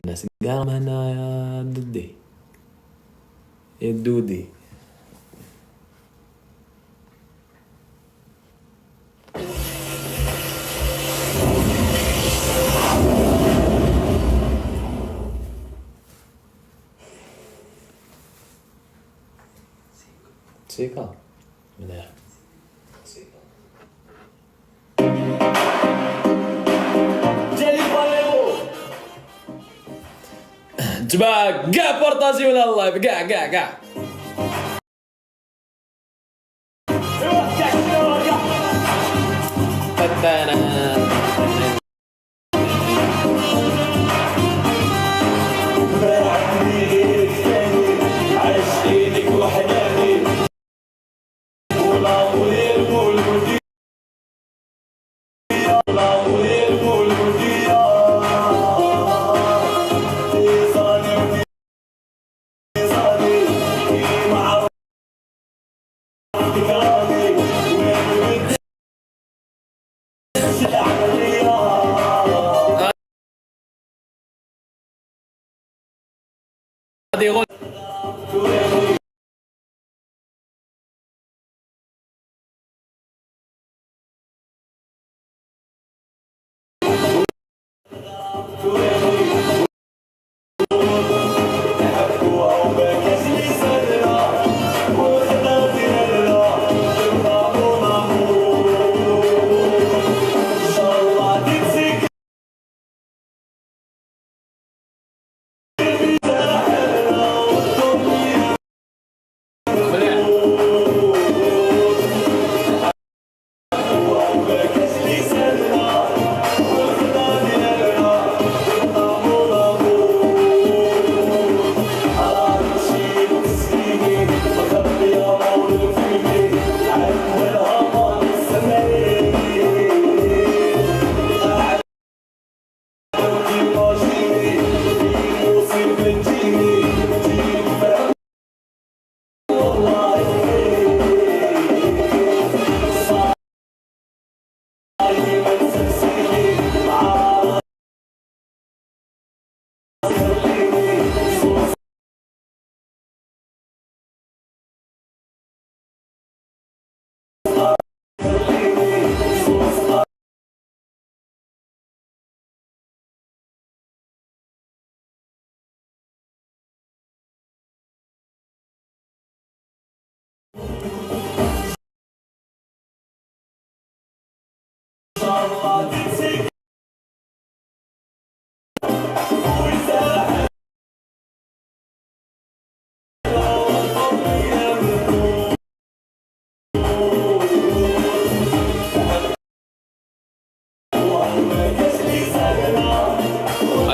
الناس قام هنا يا دودي يا دودي. سيكا مليح. جماعة كاع بارطاجيو لها اللايف كاع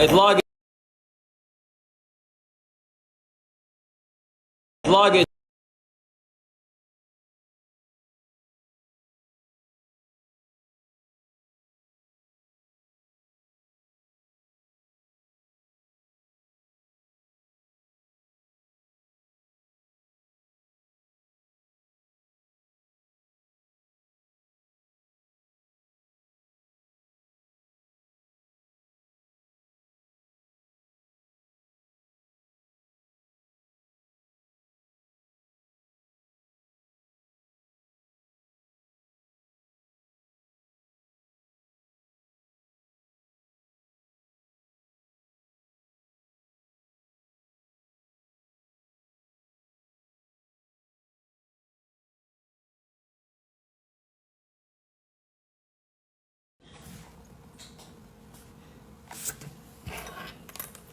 اطلاق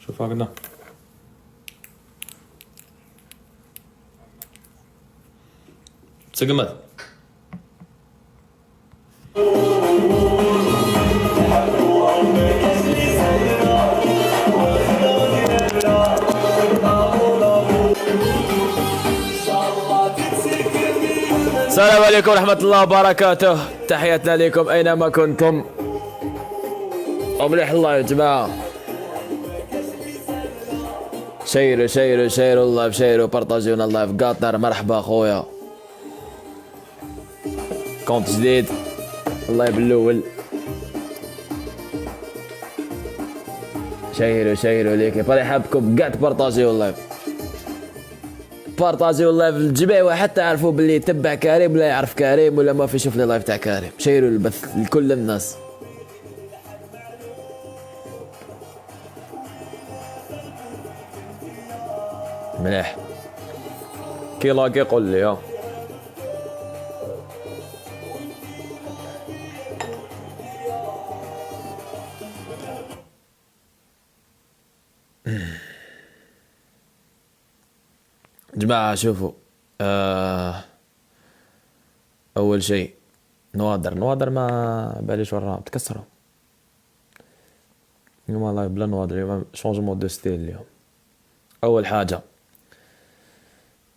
شوف هكذا سقمت. السلام عليكم ورحمة الله وبركاته، تحياتنا لكم أينما كنتم ومليح الله يا جماعة. شيروا اللايف، شيروا بارطاجيونا اللايف. قاطر مرحبا خويا، كونت جديد اللايف الأول. شيروا ليكيب، راه يحبكم كاع تبارطاجيو اللايف، بارطاجيو اللايف للجميع، وحتى عرفوا باللي يتبع كريم ولا يعرف كريم ولا ما في يشوف لي لايف تاع كريم. شيروا البث لكل الناس. مليح كي لاقي قول لي ها. جماعة شوفوا، أول شيء نوادر ما باليش وراهم تكسروا اليوم، والله بلا نوادر اليوم شونجمون دو ستيل اليوم. أول حاجة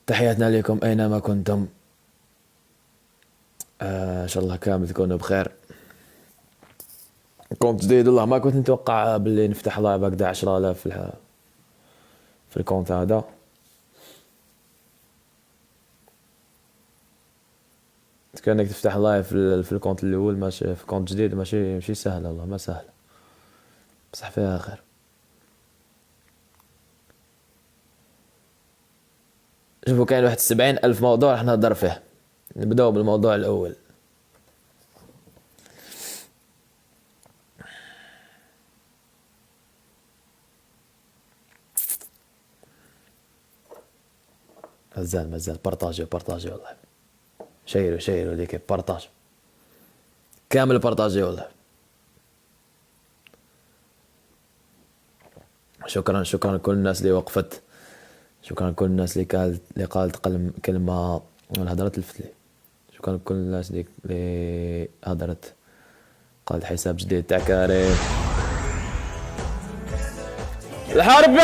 تحياتنا لكم أينما كنتم، إن شاء الله كامل تكونوا بخير. كونت جديد والله ما كنت نتوقع باللي نفتح لايف هكذا 10,000 في الكونت هذا. كأنك تفتح لايف في الكونت الاول، ماشي في كونت جديد، ماشي سهل والله، ما سهل، بصح فيها خير. شوفوا كاين 71,000 موضوع راح نهضر فيه. نبداو بالموضوع الاول. مازال بارطاجيو والله، شيروا ليك بارطاج كامل، بارطاجيو والله. شكرا لكل الناس اللي وقفت، شكرا لكل الناس اللي قالت كلمة ولا هدرت الفتلي. شكرا لكل الناس اللي هدرت قالت حساب جديد تاع كريم الحربي.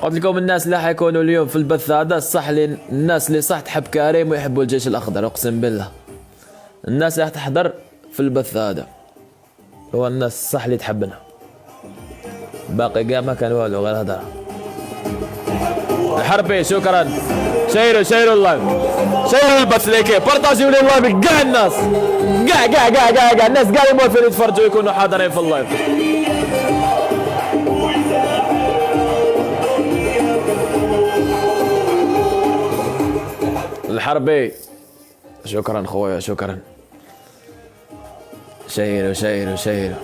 قلت لكم الناس اللي حيكونوا اليوم في البث هذا الصح، الناس اللي صح تحب كريم ويحبوا الجيش الاخضر، اقسم بالله الناس اللي تحضر في البث هذا هو الناس الصح اللي تحبنا. باقي كاع ما كان والو، غير هضره. الحربي شكرا، شيروا اللايف، شيروا البث ليكي، بارطاجيو لي اللايف كاع الناس، كاع الناس كاع موالفين يتفرجوا يكونوا حاضرين في اللايف. الحربي شكرا خويا، شكرا. شيروا.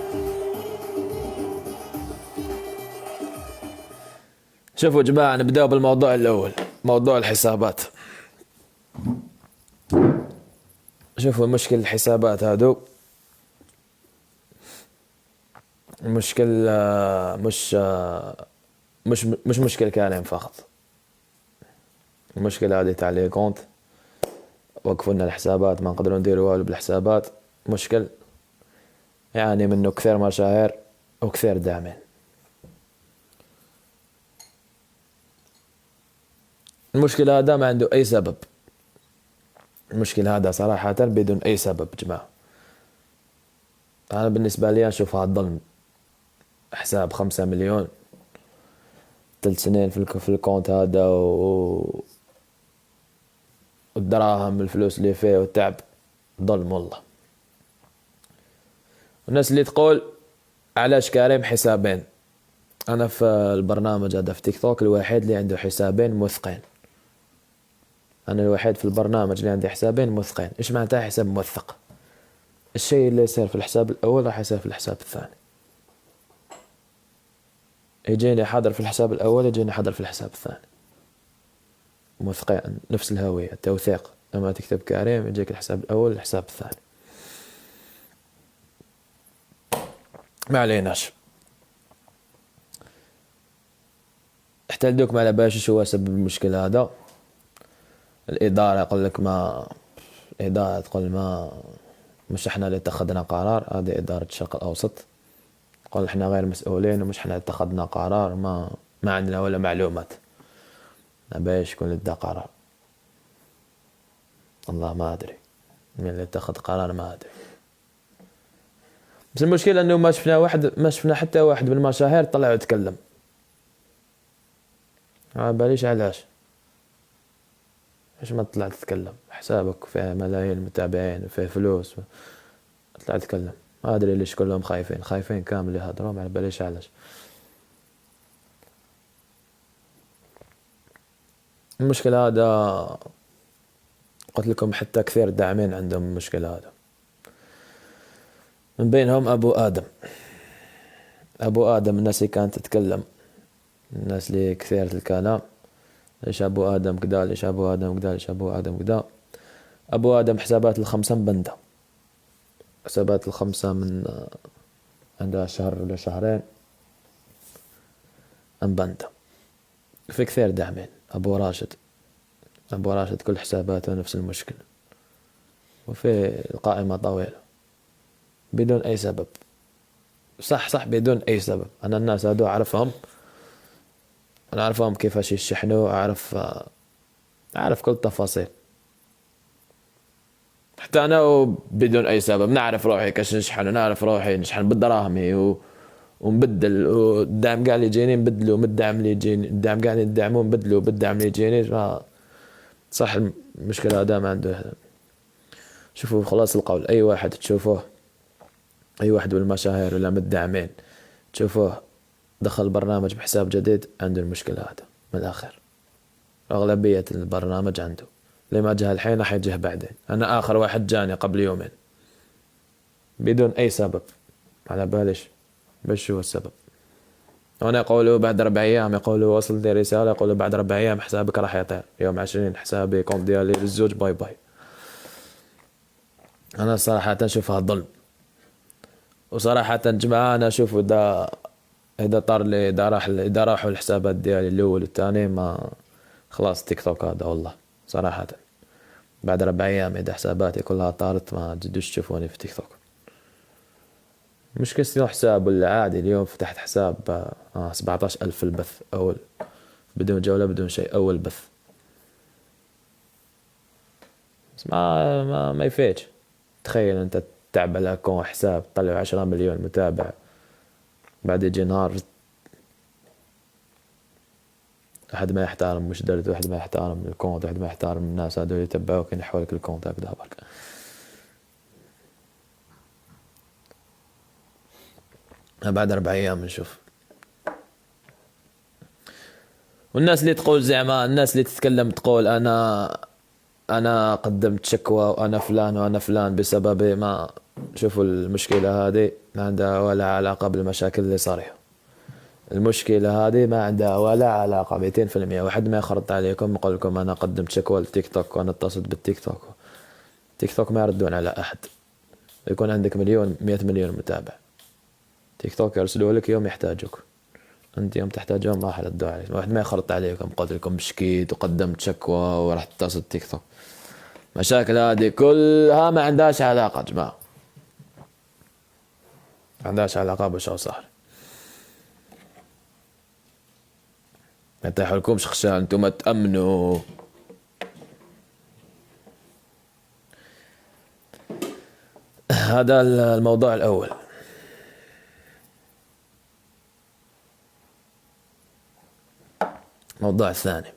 شوفوا جماعة، نبداو بالموضوع الأول، موضوع الحسابات. شوفوا مشكل الحسابات هادو مشكل مش مشكل كلام فقط. المشكلة هذه تاع لي كونت، وقفوا لنا الحسابات، ما نقدروا نديروا والو بالحسابات. مشكل يعني منه كثير مشاهير وكثير داعمين. المشكلة هذا ما عنده أي سبب، المشكلة هذا صراحة بدون أي سبب جماعة. أنا بالنسبة لي أشوفها ظلم. حساب 5 مليون 3 سنين في الكونت هذا، والدراهم الفلوس اللي فيه والتعب، ظلم والله. والناس اللي تقول علاش كريم حسابين، أنا في البرنامج هذا في تيك توك الوحيد اللي عنده حسابين موثقين. أنا الوحيد في البرنامج اللي عندي حسابين موثقين. إيش معناتها حساب موثق؟ الشيء اللي يصير في الحساب الأول راح يصير في الحساب الثاني. يجيني حاضر في الحساب الأول، يجيني حاضر في الحساب الثاني، موثقين، نفس الهوية، التوثيق. لما تكتب كريم يجيك الحساب الأول الحساب الثاني. ما عليناش. احتلدوكم على باش شو هو سبب المشكلة هذا. الإدارة يقول لك الإدارة تقول مش احنا اللي اتخذنا قرار، هذه إدارة الشرق الأوسط قال احنا غير مسؤولين ومش احنا اتخذنا قرار، ما عندنا ولا معلومات. باش يكون اللي ادى قرار؟ والله ما ادري من اللي اتخذ قرار، ما ادري. بس المشكلة انه ما شفنا حتى واحد من المشاهير طلع يتكلم. ما باليش علاش. ايش ما تطلع تتكلم؟ حسابك فيه ملايين المتابعين وفيه فلوس، تطلع تتكلم. ما ادري ليش كلهم خايفين كامل يهضرون على باليش علاش. المشكلة هذا قلت لكم حتى كثير داعمين عندهم المشكلة هذا، من بينهم أبو آدم. الناس اللي كانت تتكلم، الناس اللي كثيرة الكلام، ليش أبو آدم كدا، ليش أبو آدم كدا، ليش أبو آدم كدا. أبو آدم حسابات الخمسة مبندة، حسابات الخمسة من عندها شهر ولا شهرين مبندة. في كثير داعمين. أبو راشد كل حساباته نفس المشكلة، وفي القائمة طويلة بدون أي سبب. صح بدون أي سبب. أنا الناس هادو أعرفهم، أنا أعرفهم كيفاش يشحنوا، أعرف كل التفاصيل. حتى أنا بدون أي سبب نعرف روحي كاش نشحن، ونعرف روحي نشحن بالدراهمي ونبدل، والدعم قاعد يجيني نبدله، بالدعم اللي يجيني الدعم قاعد يدعمون نبدله، بالدعم اللي يجيني. صح المشكلة هذا ما عنده. شوفوا خلاص القول، أي واحد تشوفوه، أي واحد بالمشاهير ولا متدعمين تشوفوه دخل برنامج بحساب جديد، عنده المشكلة هذا من الآخر. أغلبية البرنامج عنده، اللي ما جه الحين راح يجيه بعدين. أنا آخر واحد جاني قبل يومين بدون أي سبب، على باليش بس هو السبب. هنا يقولوا بعد 4 أيام، يقولوا وصل لي رسالة يقولوا بعد 4 أيام حسابك راح يطير، يوم 20 حسابي كونت ديالي للزوج باي باي. أنا صراحة أشوفها ظلم، وصراحة جماعة أنا أشوف إذا طار لي، إذا راحوا الحسابات ديالي الأول والثاني، ما خلاص تيك توك هذا والله صراحة. بعد 4 أيام إذا حساباتي كلها طارت ما تجدوش تشوفوني في تيك توك. مش كسر حساب ولا عادي. اليوم فتحت حساب 17,000 في البث أول، بدون جولة بدون شيء، أول بث. بس ما يفيدش. تخيل أنت تعب لكم حساب طلعوا 10 مليون متابع، بعد يجي نهار واحد ما يحترم مش درت، واحد ما يحترم الكونت، واحد ما يحترم الناس هذول يتبعوك ينحوا لك الكونت هكذا برك. بعد 4 أيام نشوف. والناس اللي تقول زعما، الناس اللي تتكلم تقول أنا قدمت شكوى وأنا فلان بسبب ما. شوفوا المشكلة هذه ما عندها ولا علاقة بالمشاكل اللي صاريها. المشكلة هذه ما عندها ولا علاقة 200%. واحد ما يخرط عليكم يقول لكم أنا قدمت شكوى للتيك توك وأنا اتصلت بالتيك توك. تيك توك ما يردون على أحد. يكون عندك 100 مليون متابع، تيك توك يرسلوا لك يوم يحتاجوك، انت يوم تحتاجهم ما حردوا عليك. واحد ما يخرط عليكم قلت لكم بشكيت وقدمت شكوى وراح تتصل تيك توك. مشاكل هذه كلها ما عندهاش علاقة جماعة، ما عندهاش علاقة بشو صار. ما يطيحولكمش خشان، انتم ما تأمنوا. هذا الموضوع الأول. الموضوع الثاني،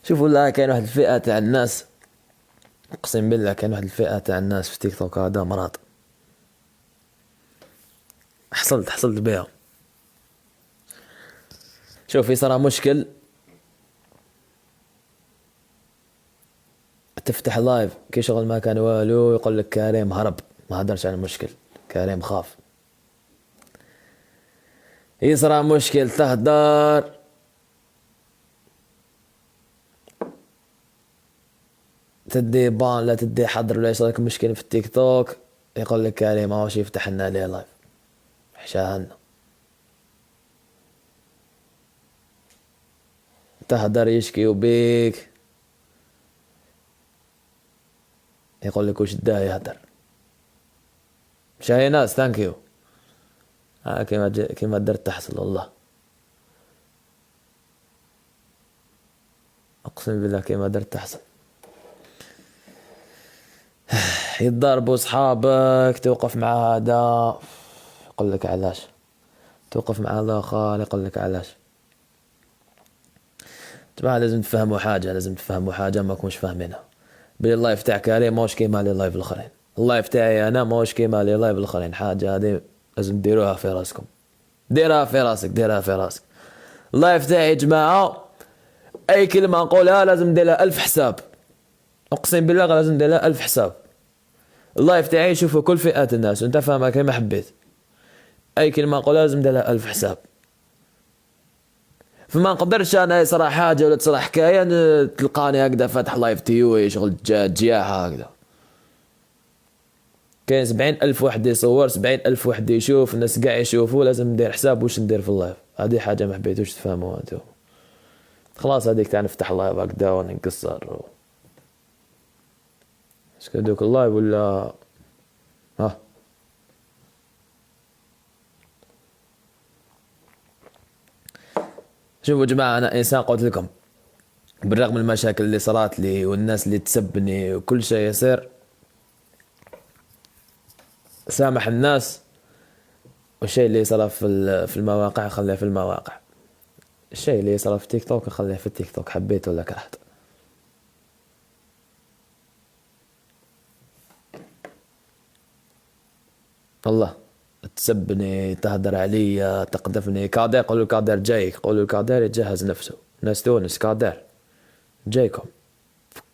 شوفوا لا كاين واحد الفئة تاع الناس، اقسم بالله كاين واحد الفئة تاع الناس في تيك توك هذا مرض. حصلت بها. شوف يصير مشكل، تفتح لايف كي شغل ما كان والو، يقول لك كريم هرب ما هدرش عن المشكل، كريم خاف. يصير مشكل تهدر، تدي بان لا تدي حضر ولا يصير لك مشكلة في التيك توك، يقول لك كريم هاوش يفتح لنا ليه لايف. حشاهنا تهدر يشكي وبيك، يقول لك وش دا يهدر. شاي ناس ثانكيو. كيما درت تحصل والله، اقسم بالله كيما درت تحصل. يتضاربوا صحابك، توقف مع هذا يقول لك علاش، توقف مع هذا خال يقول لك علاش. جماعة لازم تفهموا حاجة، لازم تفهموا حاجة ما كونش فاهمينها. بلي اللايف تاعك هذا ماهوش كيما لي اللايف الاخرين. اللايف تاعي انا ماهوش كيما لي اللايف الاخرين. حاجة هذه لازم ديروها في راسكم، ديرها في راسك، ديرها في راسك. اللايف تاعي يا جماعة اي كلمة نقولها لازم ندير لها 1000 حساب، اقسم بالله لازم ندير لها 1000 حساب. اللايف تاعي يشوفوا كل فئات الناس وانت فاهمها كيما حبيت. اي كلمة نقولها لازم ندير لها 1000 حساب. فما نقدرش انا يصرا حاجة ولا تصرا حكاية تلقاني هكذا فاتح لايف تيوي شغل جياحة هكذا. كاين 70,000 واحد يصور، 70,000 واحد يشوف، الناس قاع يشوفوا، لازم ندير حساب واش ندير في اللايف. هذه حاجة ما حبيتوش تفهموها انتو. خلاص هذيك تاع نفتح اللايف هكذا ونقصر اسكو دوك اللايف ولا ها. شوفوا جماعة انا انسان قلت لكم بالرغم من المشاكل اللي صارت لي والناس اللي تسبني وكل شيء يصير، سامح الناس. والشيء اللي يصير في المواقع خليه في المواقع، الشيء اللي يصير في تيك توك خليه في التيك توك، حبيت ولا كرهت. والله تسبني، تهدر علي، تقذفني. كادر قولوا الكادر جايك، قولوا الكادر يجهز نفسه. ناس تونس كادر جايكم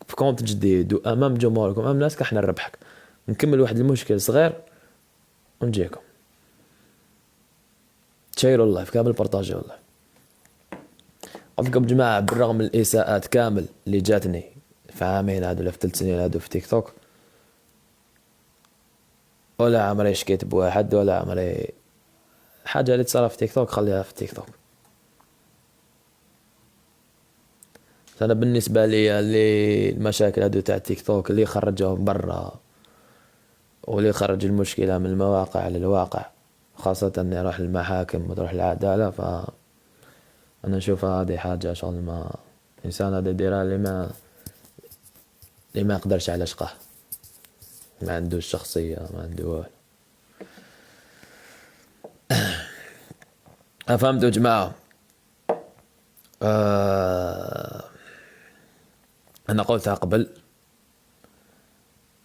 في كونت جديد وامام جمهوركم امام ناس احنا نربحك. نكمل واحد المشكل صغير ونجيكم. تشيروا اللايف كامل، بارطاجيو اللايف. قلت لكم جماعة بالرغم من الإساءات كامل اللي جاتني في عامين هادو ولا في 3 سنين هادو في تيك توك، ولا عمري شكيت بواحد ولا عمري حاجة اللي تصير في تيك توك خليها في تيك توك. أنا بالنسبة لي اللي المشاكل هادو تاع تيك توك اللي خرجوهم برا واللي خرج المشكلة من المواقع للواقع، خاصة اني اروح المحاكم وتروح العدالة، فأنا نشوفها هذه حاجة شغل ما إنسان هذا يديرها اللي ما يقدرش على شقه، ما عنده الشخصية، ما عنده فهمتوا جماعة؟ أنا قلتها قبل،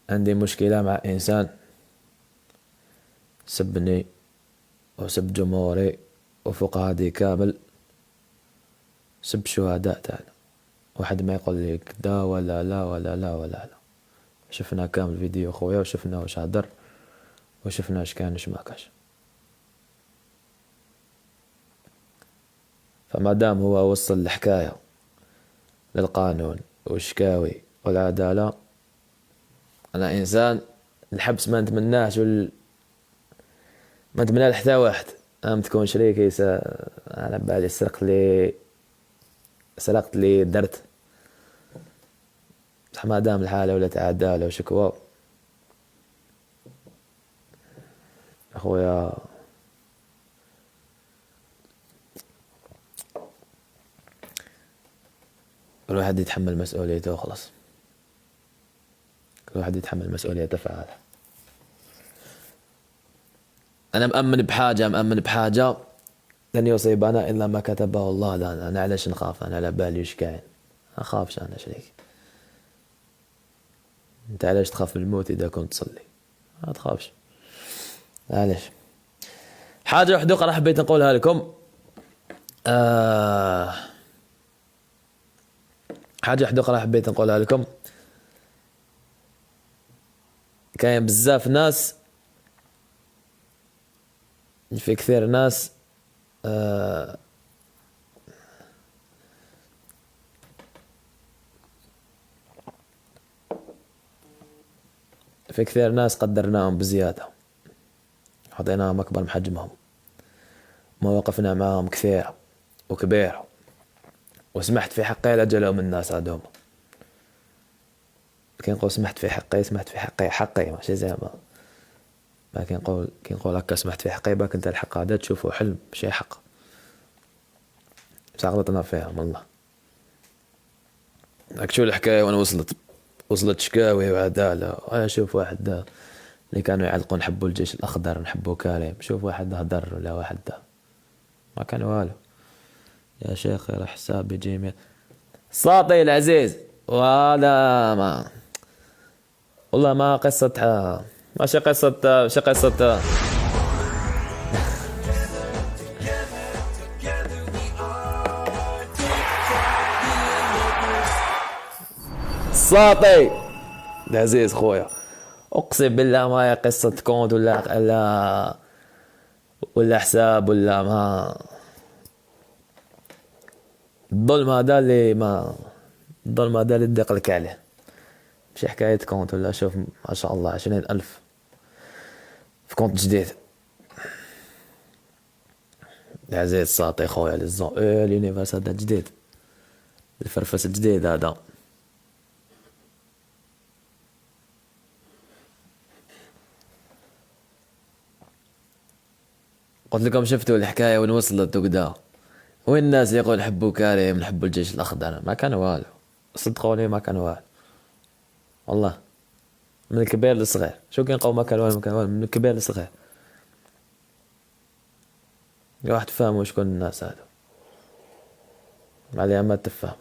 عندي مشكلة مع إنسان سبني وسب جمهوري وفوق هذه كامل سب شهداء تاعنا. واحد ما يقول لي كدا ولا لا ولا لا ولا لا. شفنا كامل فيديو خويا وشفنا واش هدر وشفنا اش كان اش ما كاش. فما دام هو وصل الحكاية للقانون والشكاوي والعدالة، انا انسان الحبس ما نتمناهش ما نتمنى لحتى واحد. تكون شريكي على بالي سرقت لي درت، بصح ما دام الحالة ولات عدالة وشكوى اخويا كل واحد يتحمل مسؤوليته وخلاص. كل واحد يتحمل مسؤوليته فعلا. انا مؤمن بحاجة لن يصيبنا الا ما كتبه الله لنا. انا علاش نخاف؟ انا على بالي وش كاين، ما اخافش انا شريك. انت علاش تخاف من الموت اذا كنت تصلي؟ ما تخافش. علاش؟ حاجة وحدة أخرى حبيت نقولها لكم. حاجة وحدة أخرى حبيت نقولها لكم. كاين بزاف ناس، في كثير ناس في كثير ناس قدرناهم بزيادة، حطيناهم أكبر من حجمهم، مواقفنا معهم كثيرة وكبيرة، وسمحت في حقي لأجلهم الناس هذوم. كي نقول سمحت في حقي ماشي زي ما كي نقول هكا سمحت في حقي، باك انت الحق هذا تشوفه حلم ماشي حق. بصح غلطنا فيهم والله. راك شو الحكاية وين وصلت شكاوي وعدالة. شوف واحد ده اللي كانوا يعلقون نحبوا الجيش الأخضر نحبوا كريم، شوف واحد هدر ولا واحد ده ما كان والو. يا شيخ يا حساب يجي ساطي العزيز، وهذا ما والله ما قصة ماشي قصة شي قصة. ساطي العزيز خويا، اقسم بالله ما هي قصة كونت ولا حساب ولا ما. الظلم هذا اللي ندق لك عليه، ماشي حكاية كونت ولا. شوف ما شاء الله 20,000 في كونت جديد. العزيز ساطي خويا اليونيفرس هذا جديد، الفرفس الجديد هذا. قلت لكم شفتوا الحكاية وين وصلت وكدا، وين الناس يقول نحبوا كريم نحبوا الجيش الأخضر، ما كان والو، صدقوني ما كان والو والله. من الكبير للصغير، شو كان قوم ما كان والو من الكبير للصغير. يا واحد تفهموا شكون الناس هادو، عليها ما تفهم.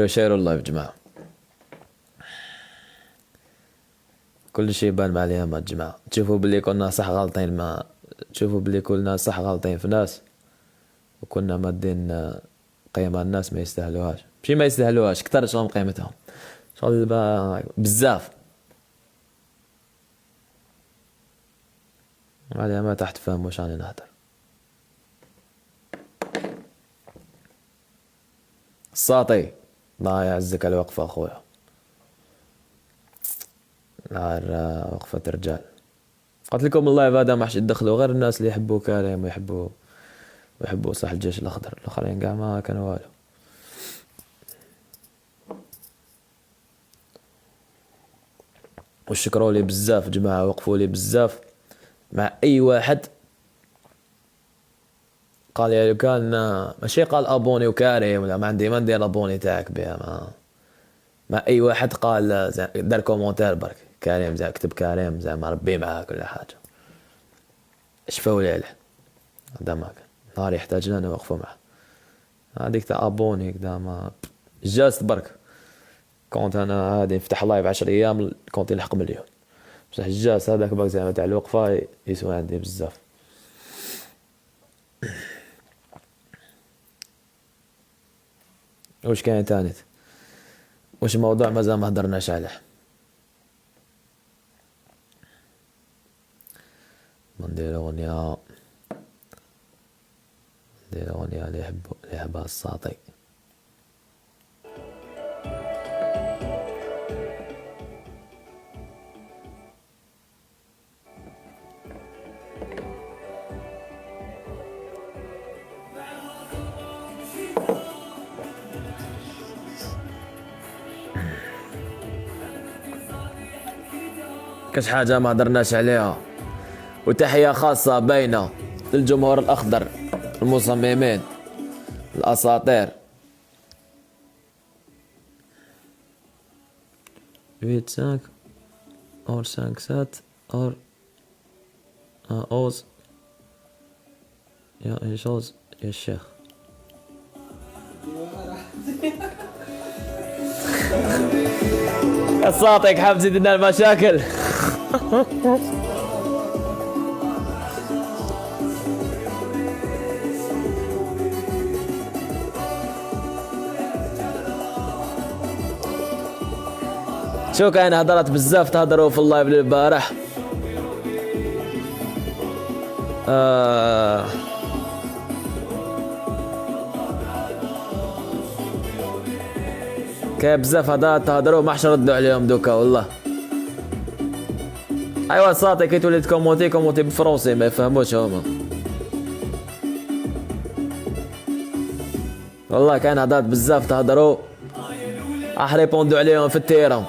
شيروا الله يا جماعة، كل شيء يبان مع الأيام يا جماعة. تشوفوا باللي كنا صح غلطين، ما تشوفوا باللي كلنا صح غلطين في ناس، وكنا مادين قيمة الناس ما يستاهلوهاش، ماشي ما يستاهلوهاش، كتر شغل قيمتهم شغل بزاف. عليها ما تحت فهم واش راني نهدر. الساطي الله يعزك على الوقفة اخويا، نهار وقفة رجال. قلت لكم اللايف هذا ما حش يدخلوا غير الناس اللي يحبوا كريم ويحبوا صح الجيش الاخضر، الاخرين كاع ما كانوا والو. وشكروا لي بزاف جماعة، وقفوا لي بزاف مع اي واحد قال يا لو كان ماشي قال ابوني وكريم ولا ما ندير ابوني تاعك بها، ما اي واحد قال دار كومونتير برك كريم زعما كتب كريم زعما ربي معاك ولا حاجه، شفاو لي عليه. هذا ما كان نهار يحتاجنا انا وقفوا معاه. هذيك تاع ابوني كدا ما جالس برك. كونت انا عادي نفتح لايف 10 ايام كونت يلحق مليون، بصح الجالس هذاك برك زعما تاع الوقفه يسوى عندي بزاف. واش كاين تاني؟ واش الموضوع مازال ما هضرناش عليه؟ ندير اغنية اللي يحبها الساطي. كاش حاجة ما هضرناش عليها، وتحية خاصة باينة للجمهور الأخضر، المصممين، الأساطير. 8-5 اور 5-7 اور 11 يا إنجاز يا الشيخ. الساطيك حاب تزيد لنا المشاكل. شو كاين هضرات بزاف تهضروا في اللايف البارح. كاين بزاف هضرات تهضروا ما حش ردوا عليهم دوكا والله. ايوا صاطي كي تولي كومونتي بالفرنسي ما يفهموش هما والله. كاين هضرات بزاف تهضروا راح ريبوندو عليهم في التيران.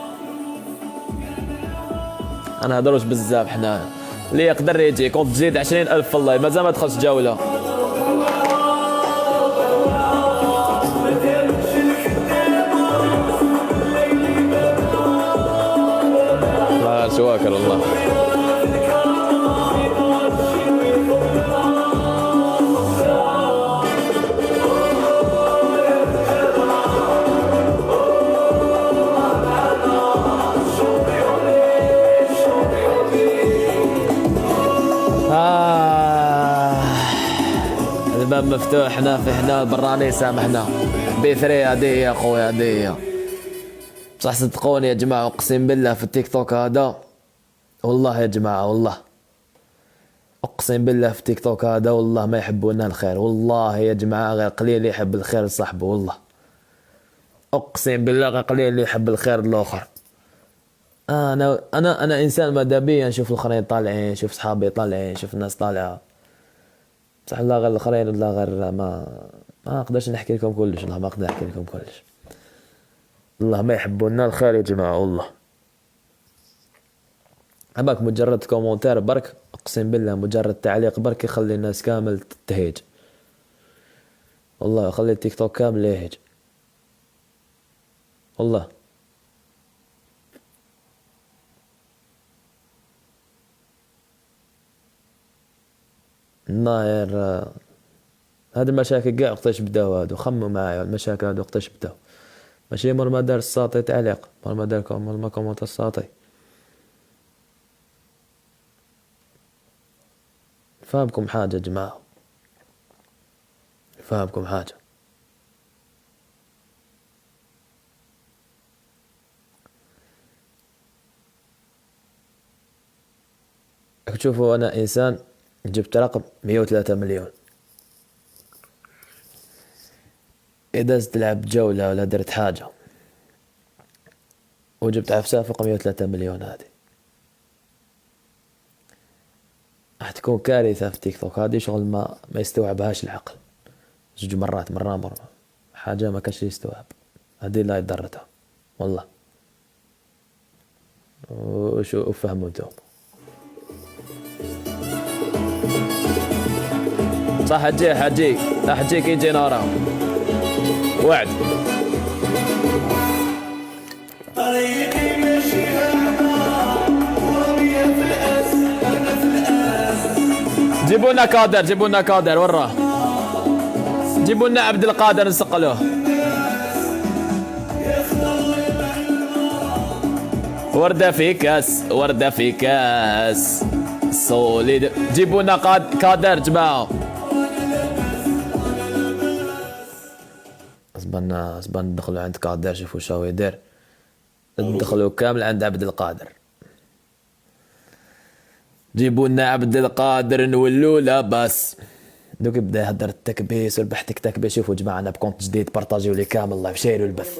انا هضروش بزاف حنا، اللي يقدر يجي كونت تزيد 20,000 في الله مازال ما دخلش جوله. الباب مفتوح هنا في هنا البراني سامحنا. بي 3 هذه هي اخويا هذه هي. بصح صدقوني يا جماعه اقسم بالله في التيك توك هذا والله يا جماعه والله اقسم بالله في التيك توك هذا والله ما يحبوا لنا الخير والله يا جماعه غير قليل يحب الخير لصاحبه والله اقسم بالله غير قليل اللي يحب الخير الاخر. انا انسان ماذا بيا نشوف الاخرين طالعين نشوف صحابي طالعين نشوف الناس طالعه بصح لا غير الاخرين لا غير ما نقدرش نحكي لكم كلش والله ما نقدر نحكي لكم كلش والله ما يحبوا لنا الخير يا جماعه والله. عباك مجرد كومنتير برك اقسم بالله مجرد تعليق برك يخلي الناس كامل تهيج والله يخلي التيك توك كامل يهيج والله. ناير هاد المشاكل كاع وقتاش بداو هادو خموا معايا المشاكل هادو وقتاش بداو ماشي مور ما دار الساطي تعليق مور ما دار ما كومونت الساطي. فاهمكم حاجة يا جماعة فاهمكم حاجة. تشوفوا انا انسان جبت رقم 103 مليون اذا تلعب جولة ولا درت حاجة وجبت عفسة فوق 103 مليون هذه راح تكون كارثة في تيك توك. هذه شغل ما يستوعبهاش العقل. زوج مرات مرة حاجة ما كانش يستوعب هذه لا يضرتها والله. وشو فهموا انتم صح حجي لا حجيك يجينا وراه وعد. جيبوا لنا كادر وراه جيبوا لنا عبد القادر نسقلوه. وردة في كاس سوليد. جيبوا لنا كادر جماعة. اصبرنا ندخلوا عند كادر شوفوا شو يدير. ندخلوا كامل عند عبد القادر. جيبوا لنا عبد القادر نولوا لاباس. دوك يبدا يهدر التكبيس والبحث تكبيس. شوفوا جماعة انا بكونت جديد بارطاجيو لي كامل الله شيروا البث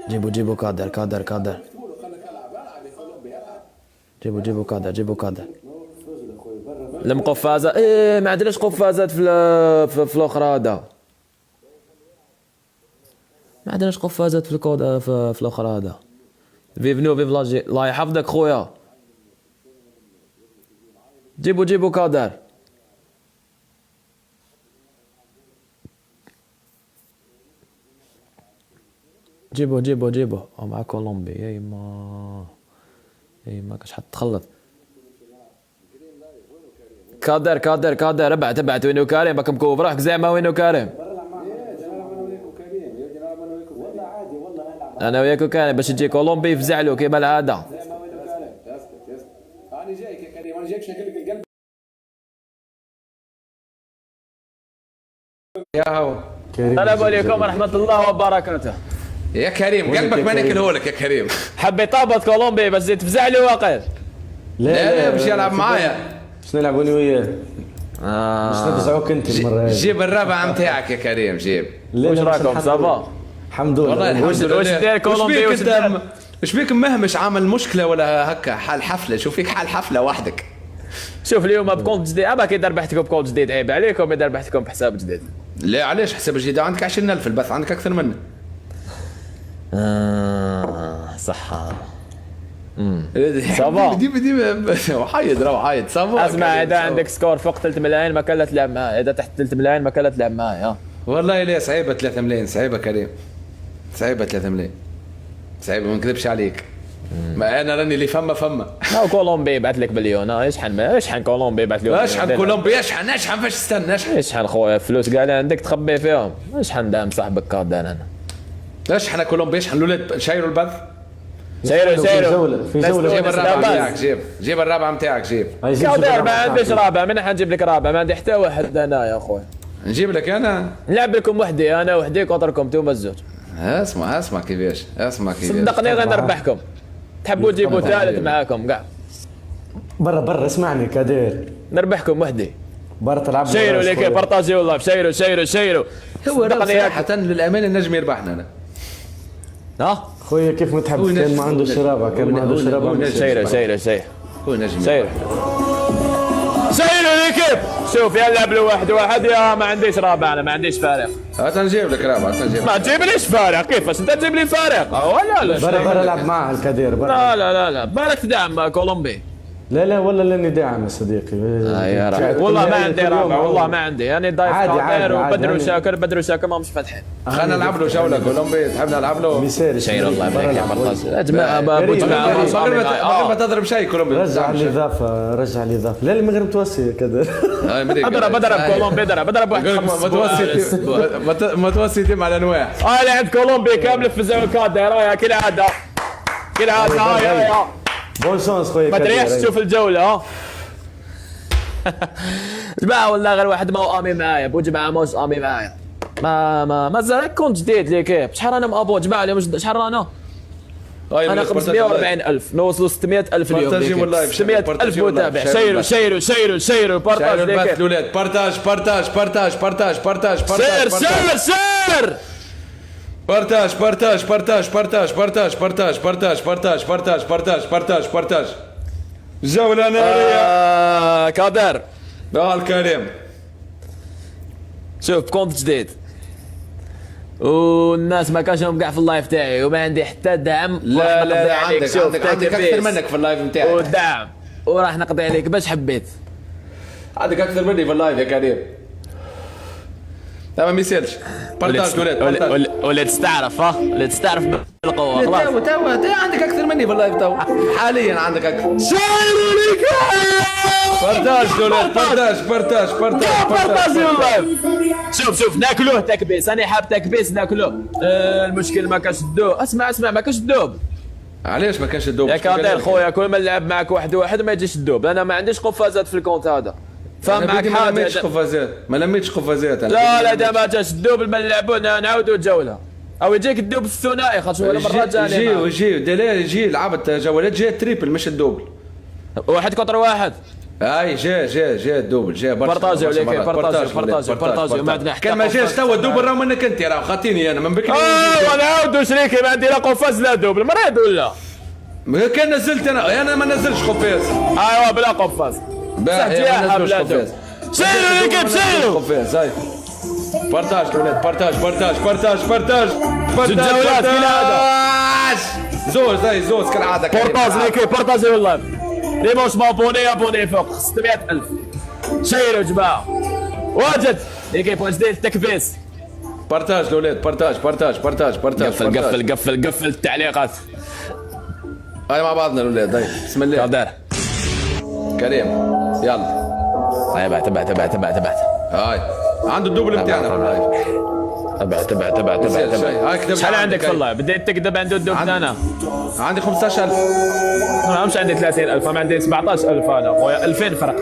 جيبوا كادر جيبوا كادر المقفازة ما عندناش قفازات في الاخر هذا ما عندناش قفازات في الكود في الاخر هذا. فيف لاجي الله يحفظك خويا. جيبوا كادر جيبوا مع كولومبي يا ما كاش حد تخلط. كادر ابعت وينو كريم باك مكوف روحك زعما وينو كريم. انا وياك كريم باش تجي كولومبي يفزعلو كيما العاده. انا جايك يا كريم انا جايك شكلك القلب يا هو. السلام عليكم ورحمه الله وبركاته. يا كريم قلبك ما ناكلهولك يا كريم. حبيت طابت كولومبي بس تفزعلو واقيل. لا باش يلعب معايا. باش نلعبوا انا وياه. باش نفزعوك انت المره هذه. جيب الرابع نتاعك يا كريم جيب. واش راكم صافا؟ الحمد لله. والله الحمد لله. واش داير كولومبي واش بيك مهمش عامل مشكله ولا هكا حال حفله؟ شوف فيك حال حفله وحدك. شوف اليوم بكونت جديد اباك اذا ربحتكم بكونت جديد عيب عليكم اذا ربحتكم بحساب جديد. لا علاش حساب جديد عندك 20000 البث عندك اكثر منه. صح. صافا ديما وحيد راه حيد صافا. اسمع اذا عندك سكور فوق 3 ملايين ما كان تلعب معايا اذا تحت 3 ملايين ما كان تلعب معايا. والله لا صعيبه 3 ملايين صعيبه كريم صعيبه 3 ملايين صعيبه ما نكذبش عليك. ما انا راني اللي فما لا كولومبي بعث لك مليون. اشحن كولومبي بعث له اشحن كولومبي اشحن فاش استنى اشحن خويا فلوس كاع اللي عندك تخبي فيهم. اشحن دام صاحبك كاردان انا اشحن كولومبي اشحن الولاد شايروا البث سيروا في سيروا جولة في ناس جولة جيب بس الرابعه لا نتاعك، جيب الرابعه نتاعك جيب. هاي جيب كاودير جولة ما عنديش بتاعتي. رابع، من حنجيب لك رابع؟ ما عندي حتى واحد انا يا اخوي. نجيب لك انا. نلعب لكم وحدي انا وحدي كونتركم انتوما الزوج. اسمع كيفاش صدقني غير نربحكم. تحبوا تجيبوا ثالث معاكم كاع. برا اسمعني كادير، نربحكم وحدي. برا تلعب شيروا ليك بارطاجي والله، شيروا هو صدقني صراحه للامانه النجم يربحنا انا. ها خويا كيف ما تحب، كان ما عنده شرابة، كان ما عنده شرابة. سيروا هو نجم سيروا ليكيب. شوف يا نلعب له واحد يا ما عنديش رابع، انا ما عنديش فارق. هات نجيب لك رابعه، ما تجيبليش فارق، كيفاش انت تجيب لي فارق؟ ولا برا العب معاه الكادير برا. لا بالك تدعم كولومبي. لا والله لاني داعم يا صديقي. يا رب والله ما عندي رابع، والله ما عندي. انا ضايف كاودير وبدر وشاكر ما مش فاتحين. خلينا نلعب له جوله كولومبي، تحب نلعب له؟ ميسير شير الله يبارك يا مرقص يا جماعه من جماعه غير ما تضرب شيء كولومبي. رجع الإضافة لا من غير متوسي كذا. بضرب كولومبي، بضرب واحد ما توسيتي مع الانواع. اللي عند كولومبي كامل في الزوكات دايره كالعاده هاي. بون شانس خويا ما تريحش تشوف الجوله ها. جماعه والله غير واحد ما هو امي معايا، بو جماعه ماهوش امي معايا. مازال كنت جديد ليكيب. شحال انا مابو جماعه اليوم؟ شحال رانا؟ انا 540,000 نوصلوا 600,000 اليوم. بارتاجيو اللايف، 600,000 متابع. شيروا شيروا البث ليكيب. الاولاد. بارتاج سير بارتاج. جولة نارية. كادر الكريم. شوف كونت جديد والناس ما كانش كاع في اللايف تاعي وما عندي حتى دعم. لا عندك اكثر منك في اللايف نتاعي. والدعم وراح نقضي عليك باش حبيت. عندك اكثر مني في اللايف يا كريم. لا ما يصيرش. بارتاج ولا تستعرف ها، ولا تستعرف بالقوه خلاص. تو عندك اكثر مني في اللايف تو حاليا عندك اكثر. شيروا ليك بارتاج دولات بارتاج اللايف. شوف ناكلوه تكبيس، انا حاب تكبيس ناكلوه. المشكل ما كانش الدوب. اسمع ما كانش الدوب. علاش ما كانش الدوب؟ يا كادر خويا كل ما نلعب معك واحد ما يجيش الدوب. انا ما عنديش قفازات في الكونت هذا. فاهم معك حاجه؟ ما لميتش قفازات. لا دا ما جاش الدوب. ما نلعبوا نعاودوا الجوله او يجيك الدوب الثنائي خاطر ولا مره جاني. يجي لعبت جولات جاء تريبل مش الدوبل. واحد كونتر واحد. اي جا الدوبل جا بارطاجي وليك بارطاجي ما عندنا حتى. كان ما جاش توا الدوبل راه منك انت راه خاطيني انا من بكري. ونعاودوا شريكي ما عندي لا قفاز لا دوبل. مريض ولا؟ كان نزلت انا ما نزلش قفاز. ايوا بلا قفاز. ما نزلش قفاز. سيروا ليكيب سيروا. قفاز هاي. بارتاج الاولاد بارتاج جولات كالعاده. زوز كالعاده. بارطاج ليكيب بارطاجي والله. اللي مش ابوني فوق 600,000. شيروا جماعه واجد ليكيب جديد التكبيس. بارتاج الاولاد بارتاج. قفل التعليقات. هاي مع بعضنا الاولاد. هاي بسم الله. كادر كريم يلا. هاي تبعت هاي عنده الدوبل بتاعنا في اللايف. تبع. شحال عندك في الله؟ بديت تكذب عنده الدوب انا. عندي 15,000. انا مش عندي 30,000. انا عندي 17,000 انا خويا 2000 فرق.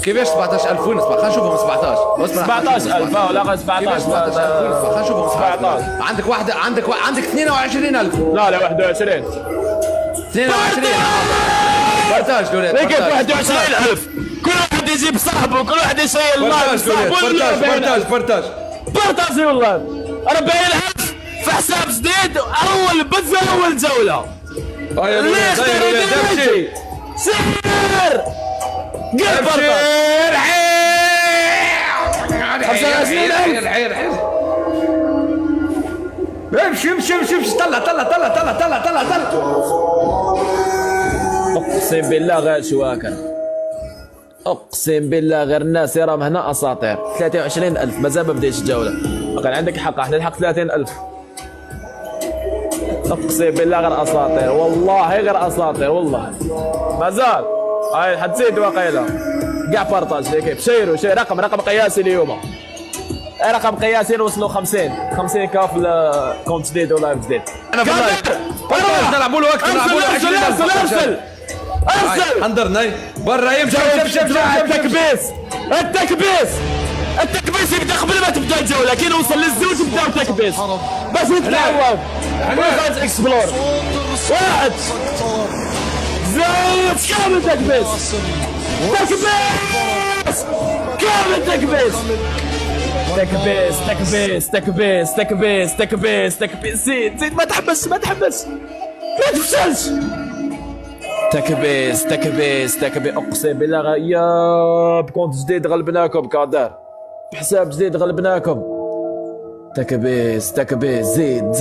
كيفاش 17,000 وين؟ خلينا نشوفهم 17. 17,000 ولا 17. 17,000 وين؟ خلينا نشوفهم 17. عندك واحدة عندك 22,000. لا 21. 22. بارتاج دولات. كيف 21,000؟ كل واحد يجيب صاحبه، كل واحد يشيل الله صاحبه. بارطاجي والله 40,000 في حساب جديد. اول بث اول جوله. ليش تمشي؟ سير قل حير 25,000. امشي طلع. اقسم بالله غير شواكر. اقسم بالله غير الناس يراهم هنا اساطير. 23,000 مازال ما بديش الجوله. كان عندك حق احنا نلحق 30,000. اقسم بالله غير اساطير والله غير اساطير والله مازال. هاي حتزيد وقيله كاع بارطاج ليكيب. شيروا رقم قياسي اليوم. رقم قياسي وصلوا 50 كا في الكونت جديد ولا جديد. انا في اللايف نلعبوا له اكثر، نلعبوا له ارسل حضرنا برا يمشي. التكبيس يبدا قبل ما تبدا الجوله، كي نوصل للزوج يبدا التكبيس باش نتعوض. واحد اكسبلور، واحد زيد كامل تكبيس كامل تكبيس زيد ما تحبسش ما تفشلش. تكبيس اقسم بالله غياب كونت جديد غلبناكم كادر، بحساب جديد غلبناكم. تكبيس زيد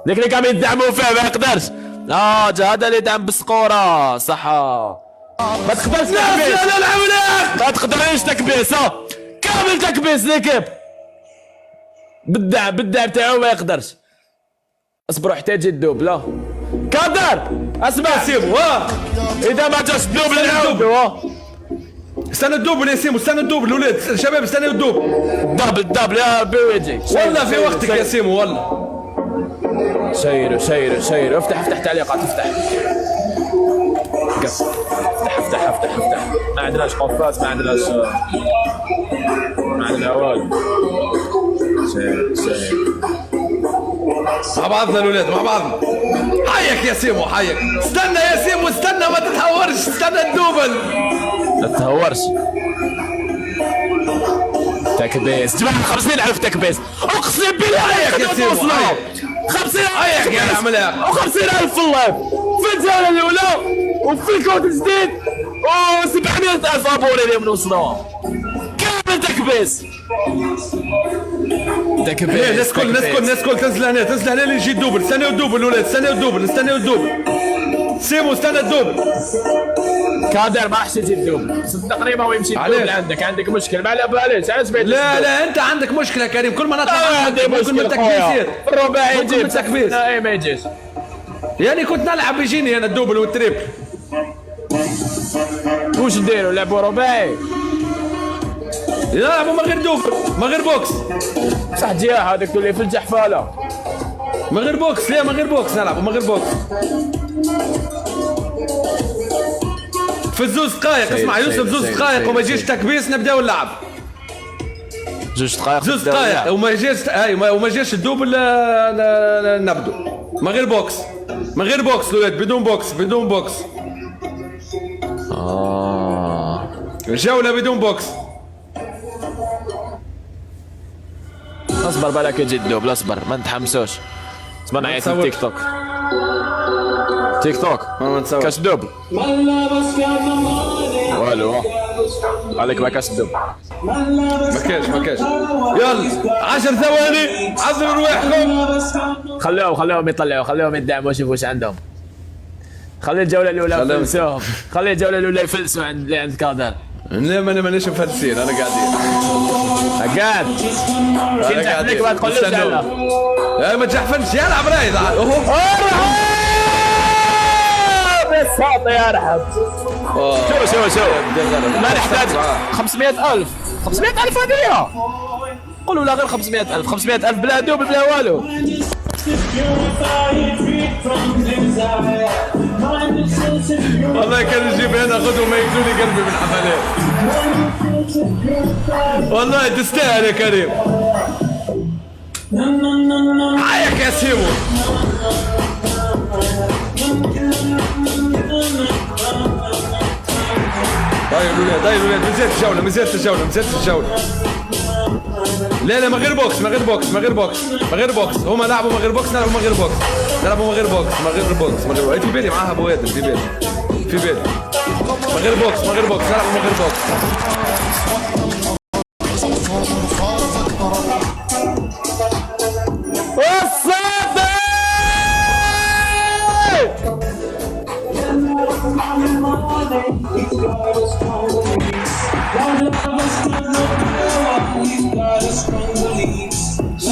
ديك اللي كانوا يدعموا فيه ما يقدرش. هذا اللي يدعم بالسقوره صح. ما تقدرش تكبيس، ما تقدريش تكبيس. كامل تكبيس ليكيب بالدعم تاعو ما يقدرش. اصبروا حتى يجي الدوبل. كادر اسمع سيمو اذا ما جاش الدوبل نعاودوا. استنى الدوبل يا سيمو، استنى الدوبل الولاد شباب، استنى الدوبل. الدبل يا بيويجي والله في وقتك يا سيمو والله. شيروا افتح تعليقات افتح ما عندناش قفاز، ما عندنا والو. شير مع بعضنا الولاد مع بعضنا. حيك يا سيمو حيك. استنى يا سيمو استنى ما تتهورش، استنى الدوبل. لا تتهورش. تكبيس جماعة 50,000 تكبيس اقسم بالله. حيك يا سيمو حيك. 50,000 حيك يا العملاق. و50,000 في اللايف في الجولة الأولى وفي الكود الجديد و700,000 أبوني اللي بنوصلوهم. كامل تكبيس. ناس كل تنزل هنا اللي يجي الدوبل. استنوا الدوبل الولاد، استنوا الدوبل. سيمو استنى الدوبل. كادر ما راحش يجي الدوبل تقريبا، هو يمشي الدوبل. عندك مشكل ما على باليش. لا انت عندك مشكله كريم. كل ما نطلع عندي مشكل من التكبيسات الرباعي يجي التكبيس. لا ما يجيش. يعني كنت نلعب يجيني انا الدوبل والتريبل. وش نديروا لعبوا رباعي؟ يلعبوا من غير دوبل من غير بوكس. صح جياح هذاك تولي في الجحفاله من غير بوكس. ليه من غير بوكس نلعبوا من غير بوكس؟ في الزوز دقائق. اسمع يوسف، زوز دقائق وما يجيش تكبيس نبداو اللعب. زوج دقائق زوز دقائق وما يجيش الدوبل نبدو من غير بوكس. من غير بوكس الولاد، بدون بوكس. الجولة بدون بوكس. اصبر بالك يجي الدوبل، اصبر ما نتحمسوش. اصبر نعيط التيك توك كاش دوبل. والو عليك ما كاش دوبل. ما كاش. يلا 10 ثواني عذروا رواحكم. خليهم يطلعوا، خليهم يدعموا وشوفوا واش عندهم. خلي الجولة الأولى يفلسوهم. عند كادر. لا مانيش مفلسين، انا قاعدين. قاعد كي نجحفلك ما تقولوش على. ما تجحفلش يلعب رايد. بالصوت يا رحب. شو ما نحتاج 500,000 هذه. قولوا لا غير 500,000 بلا دوب بلا والو. والله كان نجيب هنا خذوا ما يقتلوني قلبي من حفلات. والله تستاهل يا كريم. حيك يا سيمو. طيب الولاد ما زالت الجولة. لا من غير بوكس. هما لعبوا من غير بوكس، نلعبوا من غير بوكس. في بالي معاها بوادم في بالي. من غير بوكس نلعبوا من غير بوكس.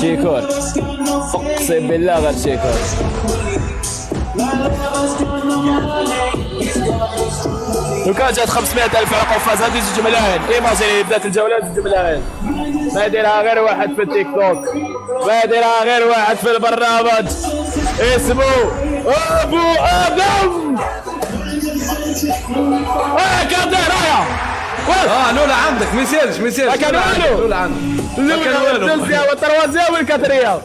شيكور اقسم بالله غير شيكور. لو كان جات 500,000 على قفاز هذه 2 ملايين. ايماجيني بدات الجوله 2 ملايين. ما يديرها غير واحد في التيك توك، ما يديرها غير واحد في البرنامج اسمه ابو ادم. كان داير لولا عندك ميسيرش كان والو. لولا عندك الثلثيه والتروازيه والكاتريه.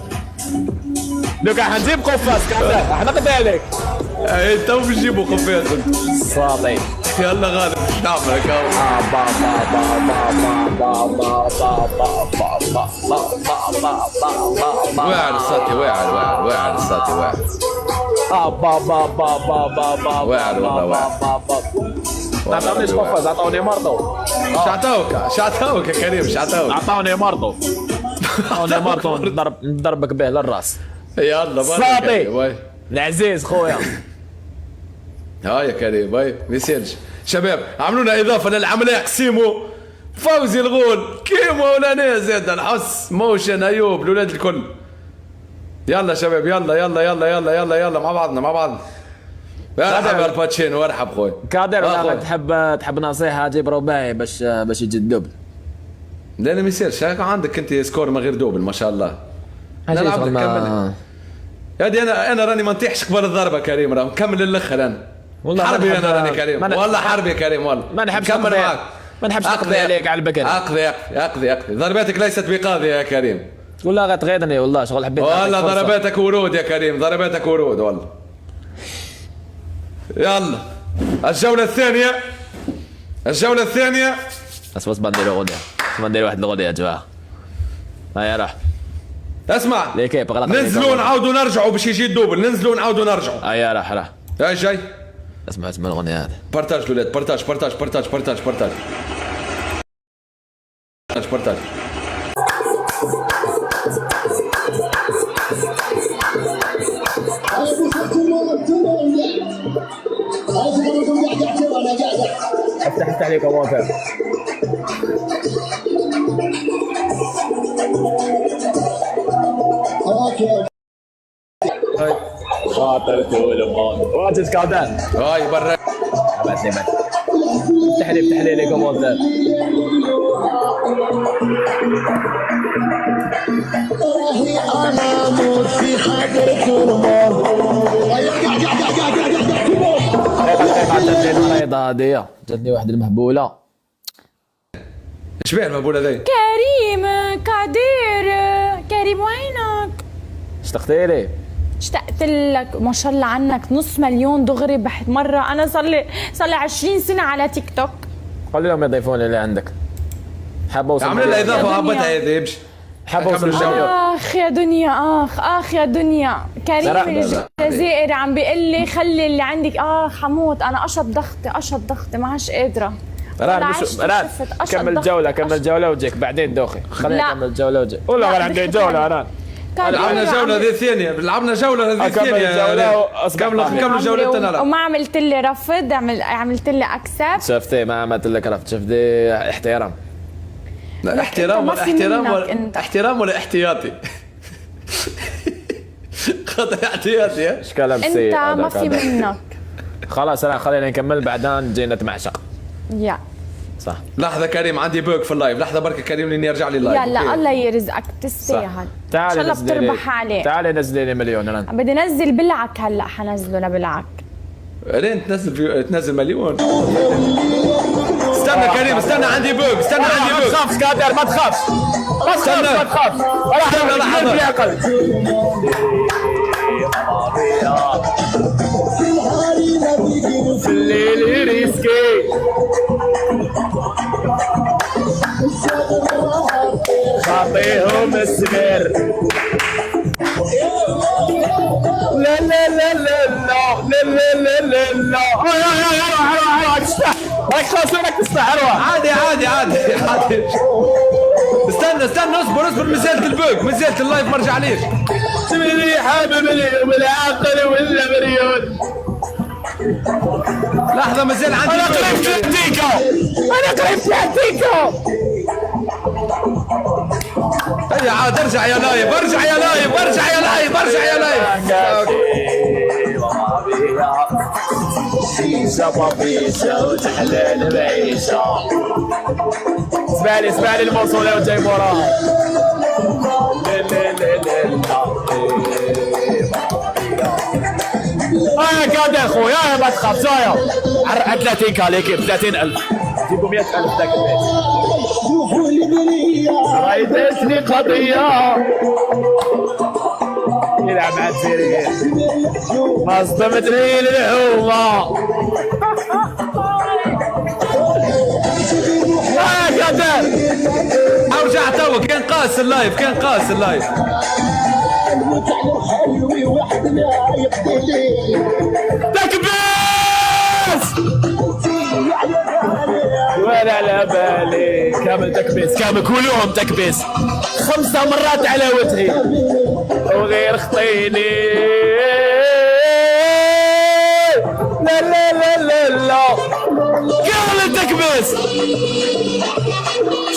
لو كان حنجيب قفاز كان احنا قد لك انت بتجيبوا قفاز ساطي. يلا غالب ايش نعمل واعر الساتي واعر الساتي واعر والله واعر. ما عطاونيش قفاز، عطاوني مرضو. شعتوك يا كريم شعتوك. عطاوني مرضو. عطاوني مرضو نضربك به للراس. يلا ساطي العزيز خويا. ها يا كريم باي ميسيرج. شباب عملوا لنا اضافه للعمليه قسيمو فوزي الغول كيمو ولا زيد الحس موشن ايوب الاولاد الكل. يلا شباب يلا مع بعضنا. ارحب الباتشينو وارحب خوي كادر. تحب نصيحه جيب رباعي باش يجي الدبل. لا ما يصيرش عندك انت سكور من غير دوبل ما شاء الله. نلعب كمل يا دي انا راني ما نطيحش قبل الضربه كريم راه مكمل للاخر انا والله حربي انا راني كريم والله حربي كريم والله ما نحبش نكمل معاك ما نحبش نقضي عليك على البكر. اقضي ضرباتك ليست بقاضيه يا كريم والله غتغيظني والله شغل حبيت والله ضرباتك ورود يا كريم ضرباتك ورود والله. يلا الجوله الثانيه بس بندير غودي بندير واحد الغودي يا جماعه. هيا راح اسمع ننزلوا نعاودوا نرجعوا باش يجي الدوبل. ننزلوا نعاودوا نرجعوا. هيا راح هاي جاي اسمع الاغنيه هذه. بارتاج الاولاد بارتاج افتح لي كومنتات. شاطر تقول واجد كادان. هاي برا بعدني افتح لي كومنتات. انا اموت في حدك هذه جاتني واحد المهبوله. ايش بيه المهبوله ذي؟ كريم كريم وينك؟ اشتقتي لي؟ اشتقت لك ما شاء الله عنك. نص مليون دغري بحت مره. انا صار لي 20 سنه على تيك توك. قول لهم يضيفوني اللي عندك. حابه اوصل عمل لها اضافه وهبطها يا يمشي. حابه اوصل اخ يا دنيا اخ يا دنيا. كريم الجزائر عم بيقول لي خلي اللي عندك حموت. انا اشط ضغطي ما عادش قادره. ران كمل جوله وجيك بعدين دوخي. خلينا نكمل الجوله وجيك. والله غير عندي جوله ران. لعبنا جوله ذي ثانيه نكمل جولتنا. وما عملت لي رفض عملت لي اكسبت. شفتي ما عملت لك رفض. شفتي احترام. لا احترام ولا احتياطي. خاطر احتياطي ايش كلام سيء انت ما في منك. خلاص خلينا نكمل بعدين جينا نتمعشق. يا صح. لحظه كريم عندي بوك في اللايف. لحظه بركه كريم لاني يرجع لي اللايف. يلا الله يرزقك تستاهل. ان شاء الله بتربح عليه. تعالي نزلي لي مليون. انا بدي انزل بلعك هلا حنزله لبلعك. لين تنزل مليون. استنى كريم استنى عندي بوك ما تخافش قادر ما تخافش استنى لحظه. في الليل ريسكي خاطيهم السمر. لا لا لا لا لا لا لا لا لا راك خلاص وينك تسمع اروح. عادي استنى اصبر مازالت اللايف ما رجعليش. تبيني حابب اليوم العاقل ولا مريون. لحظه مازال عندي. انا قريب تحتيكو. هيا عاد ارجع يا لايف. فيشة بابيشة وتحلى المعيشة. اسمعني الموصولة وجاي موراها. قاعد خويا ما تخاف جايه 30 كاليكيب 30,000 جيبوا 100,000 ذاك البيت. راهي دازني قضيه يلعب مع الجزائريين ما صدمتني الحومه. قادر ارجع توا كان قاس اللايف تكبيس ولا على بالي كامل تكبيس كامل كلهم تكبيس 5 مرات على وجهي وغير خطيني. لا لا لا لا لا كامل تكبيس.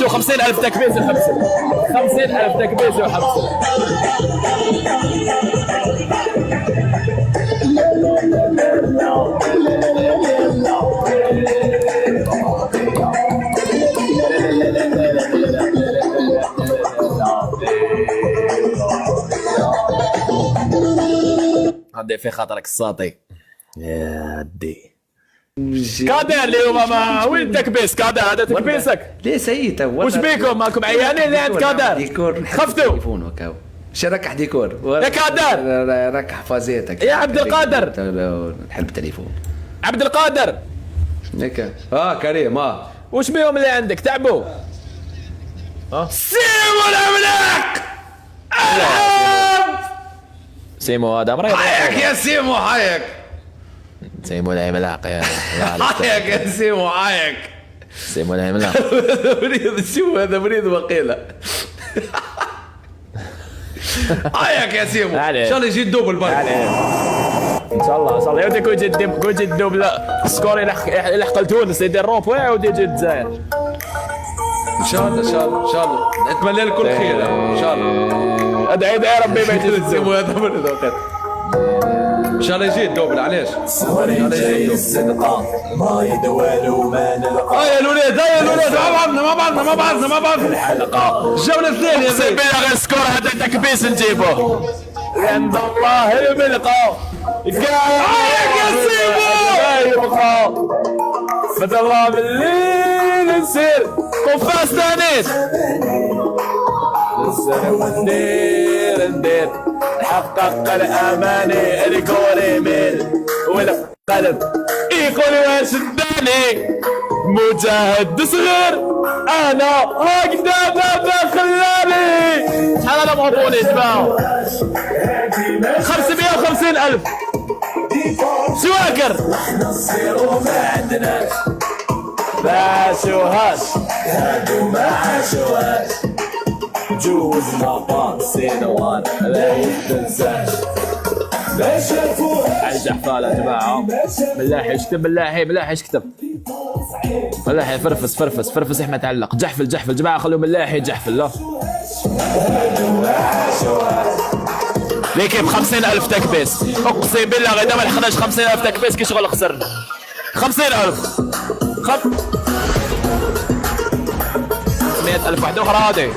شو 50,000 تكبيس وحبسه 50,000 تكبيس وحبسه. غادي في خاطرك الساطي يا دي كادر اليوم ما وين تكبيس كادر هذا تكبيسك ليه سيئة وش بيكم ماكم عيانين اللي عند كادر خفتوا شركح ديكور يا كادر ركح فازيتك يا عبد القادر نحب تليفون عبد القادر هيك كريم وش بيهم اللي عندك تعبوا سيمو العملاق سيمو هذا مريض حيك يا سيمو حيك سيمو العملاق يا حيك يا سيمو حيك سيمو العملاق مريض شو هذا مريض وقيله حيك يا سيمو ان شاء الله يجي الدوبل برضه ان شاء الله يودي كون يجي الدوبل سكور يلحق لتونس يدير روب ويعود يجي الجزائر ان شاء الله نتمنى لك كل خير ان شاء الله ادعي ربي ما يجي سيمو هذا مريض وقيله ان شاء الله يجي الدوبل علاش؟ الصدقة ما يدوالو ما نلقى. يا الولاد ما بعضنا في الحلقة الجولة الثانية اقسم بالله غير سكور هذا تكبيس نجيبه عند الله الملقى حيك يا سيمو يبقى بدل الله من الليل نسير قفاز ثانيت ندير نحقق الاماني الكل يميل والقلب يقول واش اداني مجاهد صغير انا هكذا ما خلاني شحال انا مغبوني جماعه 550,000 سواكر ما عندناش ما عاشوهاش هادو ما عاشوهاش جوزنا بانسينا وانا لا يتنساش ما شافوها على جحفال يا جماعه ملاحي يكتب ملاحي يكتب ملاحي فرفس احنا تعلق جحفل جماعه خلوا ملاحي جحفل لا ليكيب 50,000 تكبيس اقسم بالله غدا ما لحقناش 50,000 تكبيس كي شغل خسرنا 50,000 100,000 واحده اخرى هذه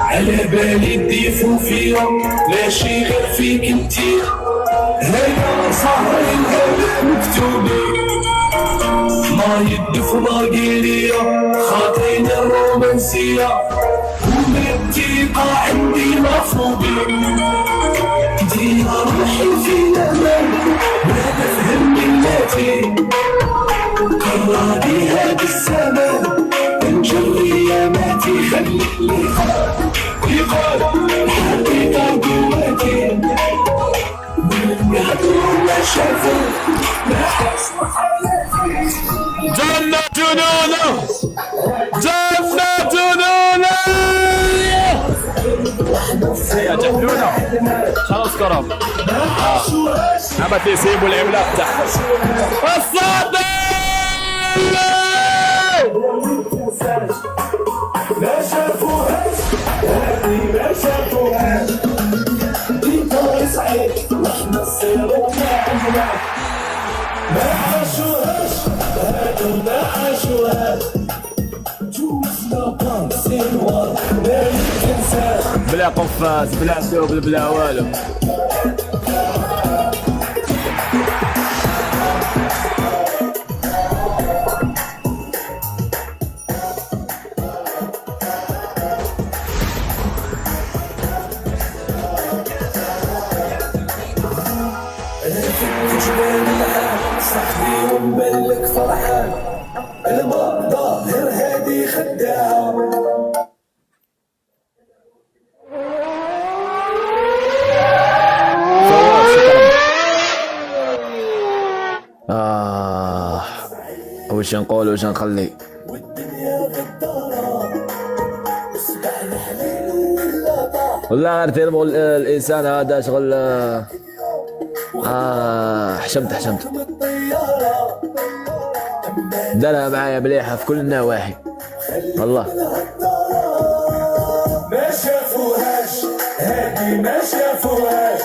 على بالي تضيفوا فيا ماشي غير فيك انتي هيا صهر الهلا مكتوبين ما يدف باقيليا خاطرين الرومانسية ومتيقة عندي مفروضين ديما روحي في الأمان ما تفهم ملاتي قرادي هاد الزمان انجري يا ماتي خلي اللي يقال الحقيقة جواتي من يهدروا ما شافوا ما حسوا حياتي جنة جنونة يا جحدونة خلاص كرم عمت يسيبوا العملاق تحت الصادق تنساش ما شافوهاش هذه ما شافوهاش ديتار صعيب واحنا الصيرو ما عندناش ما عاشوهاش هادو ما عاشوهاش جوزنا بان سيروار ما يتنساش بلا قفاز بلا سوبل بلا والو. جبال العالم صاحبي ومبلك فرحان الماء ظاهر هادي خداعة وش نقول وش نخلي. والدنيا غدارة وسبعنا حليل ولا طاح والله غير ترموا الانسان هذا شغل. حشمت من الطيارة دارها معايا مليحه في كل النواحي والله. ما شافوهاش هادي ما شافوهاش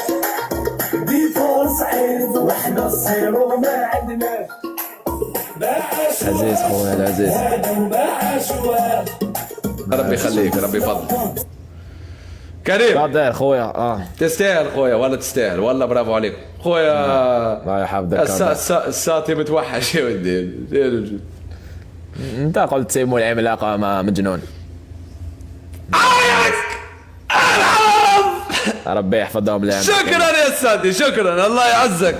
ديفور صعيد واحنا الصيرو ما عندناش ما عاشوهاش عزيز خويا العزيز. هادو ما عاشوهاش ربي يخليك ربي يفضل. كريم قادر خويا. تستاهل خويا والله تستاهل والله برافو عليك خويا. الله يحفظك. الساطي متوحش يا ودي. انت قلت سيمو العملاقه مجنون. ربي يحفظهم لنا. شكرا يا سادي شكرا الله يعزك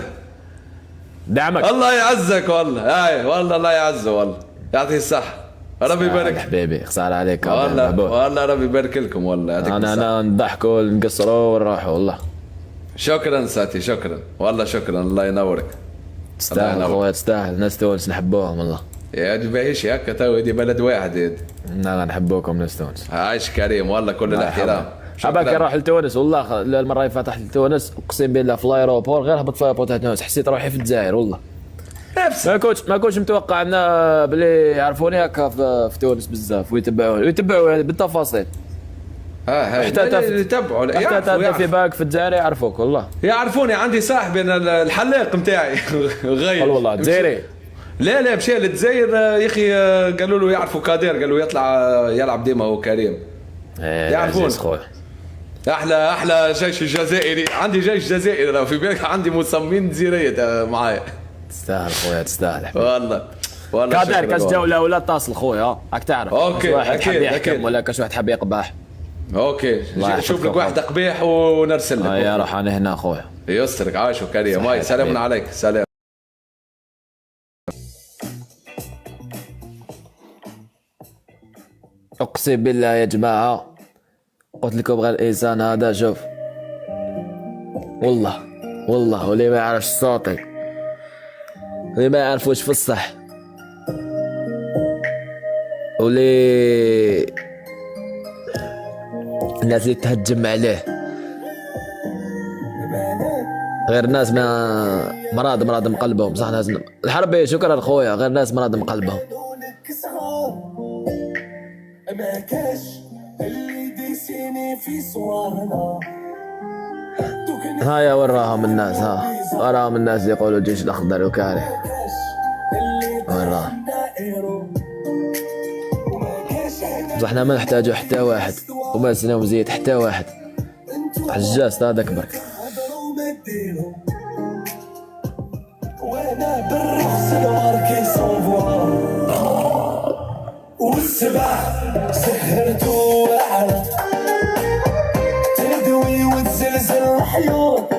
دعمك الله يعزك والله. والله الله يعزه والله يعطيه الصحة ربي يبارك حبيبي. خسارة عليك والله ربي يبارك لكم والله يعطيك الصحة. انا نضحكوا نقصروا ونروحوا والله. شكرا ساتي شكرا والله شكرا الله ينورك. تستاهل خويا تستاهل. ناس تونس نحبوهم والله. يا جباهيش هكا تو دي بلد واحد. لا نحبوكم ناس تونس. عايش كريم والله كل الاحترام. عباك نروح لتونس والله. المره اللي فاتت لتونس اقسم بالله في الايروبور غير هبط في الايروبور تاع تونس حسيت روحي في الجزائر والله. ما كنتش متوقع ان بلي يعرفوني هكا في تونس بزاف ويتبعوا بالتفاصيل. حتى يتبعوا حتى في باك في الجزائر يعرفوك والله. يعرفوني. عندي صاحبي انا الحلاق نتاعي غير والله جزائري. لا مشى للجزائر يا اخي. قالوا له يعرفوا كادير قالوا يطلع يلعب ديما هو كريم. يعرفون خويا. احلى جيش جزائري. عندي جيش جزائري في بالك. عندي مصممين جزائرية معايا. تستاهل خويا تستاهل. والله كادر كاش جوله ولا تصل خويا راك تعرف. اوكي واحد حاب يحكم أكيد. ولا كاش واحد حاب يقبح. اوكي شوف لك واحد قبيح ونرسل لك. يا روح انا هنا خويا. يسترك عايش وكريم. ماي سلام عليك. سلام. اقسم بالله يا جماعه قلت لكم غير الانسان هذا شوف والله واللي ما يعرفش صوتي اللي ما يعرفوش في الصح واللي الناس اللي تهجم عليه غير ناس ما مراد مقلبهم. صح ناس الحربي. شكرا خويا. غير ناس مراد مقلبهم. ما كاش اللي ديسيني في صوارنا هايا وراهم الناس. وراهم الناس يقولوا الجيش الاخضر وكاره. وراهم بصح احنا ما نحتاجوا حتى واحد وما سناو زيد حتى واحد. حجاز هذا اكبر. وانا بالرخص الماركي صوفوا والسبع سهرتو على تدوي وتزلزل الحيوط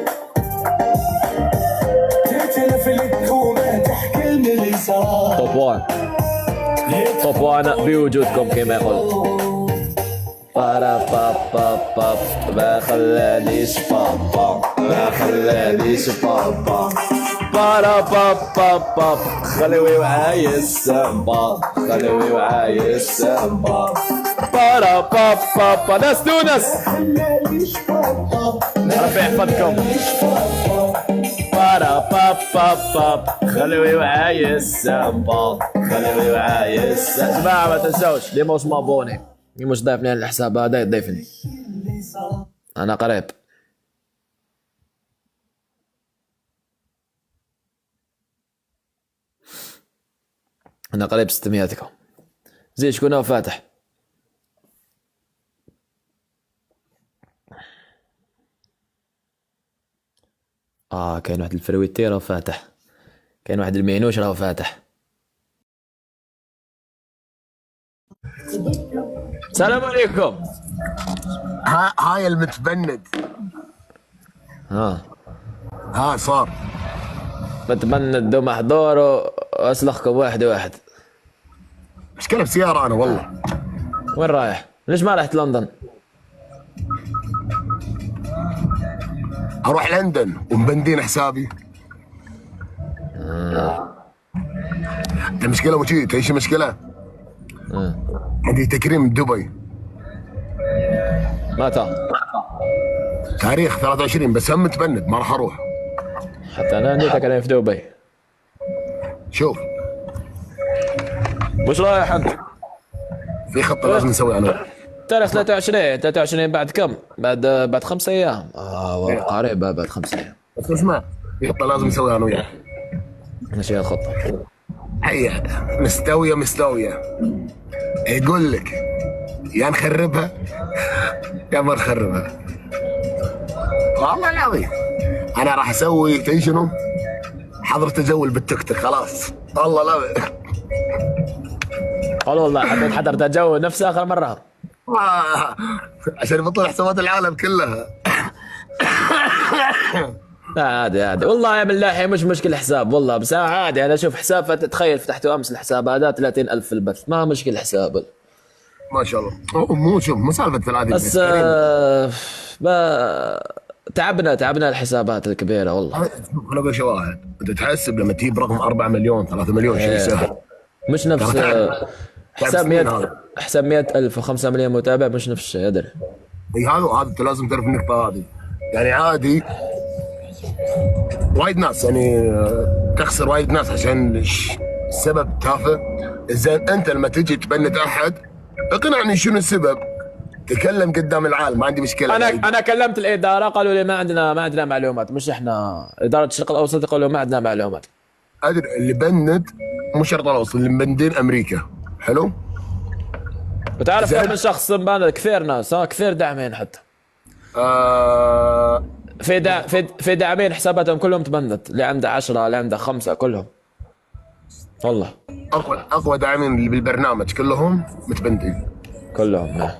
تتلف لك وما تحكي اللي صار. توب وان بوجودكم كما يقول. بارا بابا ما خلانيش بابا بارا بابا خلوي معايا السامبا بارا بابا ناس تونس ربي يحفظكم. بارا باب باب باب خلوي وعاي السامبا خلوي وعاي السامبا. جماعة ما تنسوش اللي مش مابوني اللي مش ضيفني على الحساب هذا يضيفني انا قريب. انا قريب 600كم. زين شكون هو فاتح؟ كاين واحد الفرويتي راه فاتح، كاين واحد المينوش راه فاتح. السلام عليكم. هاي المتبند. صار متبند ومحظور واسلخكم واحد واحد. مشكلة بسيارة أنا والله. وين رايح؟ ليش ما رحت لندن؟ أروح لندن ومبندين حسابي. المشكلة وشي تعيش مشكلة. عندي تكريم دبي. متى؟ تاريخ 23 بس هم متبند ما راح أروح. حتى أنا عندي تكريم في دبي. شوف وش رايح أنت؟ في خطة لازم نسويها أنا. تاريخ 23 بعد كم؟ بعد 5 أيام. والله قريب بعد 5 أيام. بس اسمع في خطة لازم نسويها أنا وياك. ايش هي الخطة؟ هيا مستوية يقول لك يا نخربها يا ما نخربها. والله العظيم انا راح اسوي تدري شنو؟ حظر تجول بالتيك توك خلاص. والله لا قال والله حبيت حضر تجول نفس اخر مرة عشان يبطل حسابات العالم كلها. لا عادي والله يا ملاحي مش مشكلة حساب والله، بس عادي انا اشوف حساب فتتخيل فتحته امس الحساب هذا 30,000 في البث ما مشكلة حساب ما شاء الله. مو سالفة 30 بس تعبنا الحسابات الكبيرة والله. انا اقول شيء واحد، انت تحسب لما تجيب رقم 4 مليون 3 مليون شيء سهل. مش نفس حساب 100,000 و5 مليون متابع مش نفس الشيء ادري. اي هذا انت لازم تعرف النقطة هذه. يعني عادي وايد ناس يعني تخسر وايد ناس عشان السبب تافه. زين انت لما تجي تبند احد اقنعني شنو السبب، تكلم قدام العالم ما عندي مشكله. انا كلمت الاداره قالوا لي ما عندنا معلومات، مش احنا اداره الشرق الاوسط قالوا ما عندنا معلومات. ادري اللي بند مو الشرق الاوسط اللي مبندين امريكا. حلو وتعرف كم من شخص مبند كثير ناس كثير داعمين حتى في داعمين حساباتهم كلهم تبندت، اللي عنده 10 اللي عنده 5 كلهم والله. اقوى داعمين اللي بالبرنامج كلهم متبندين كلهم.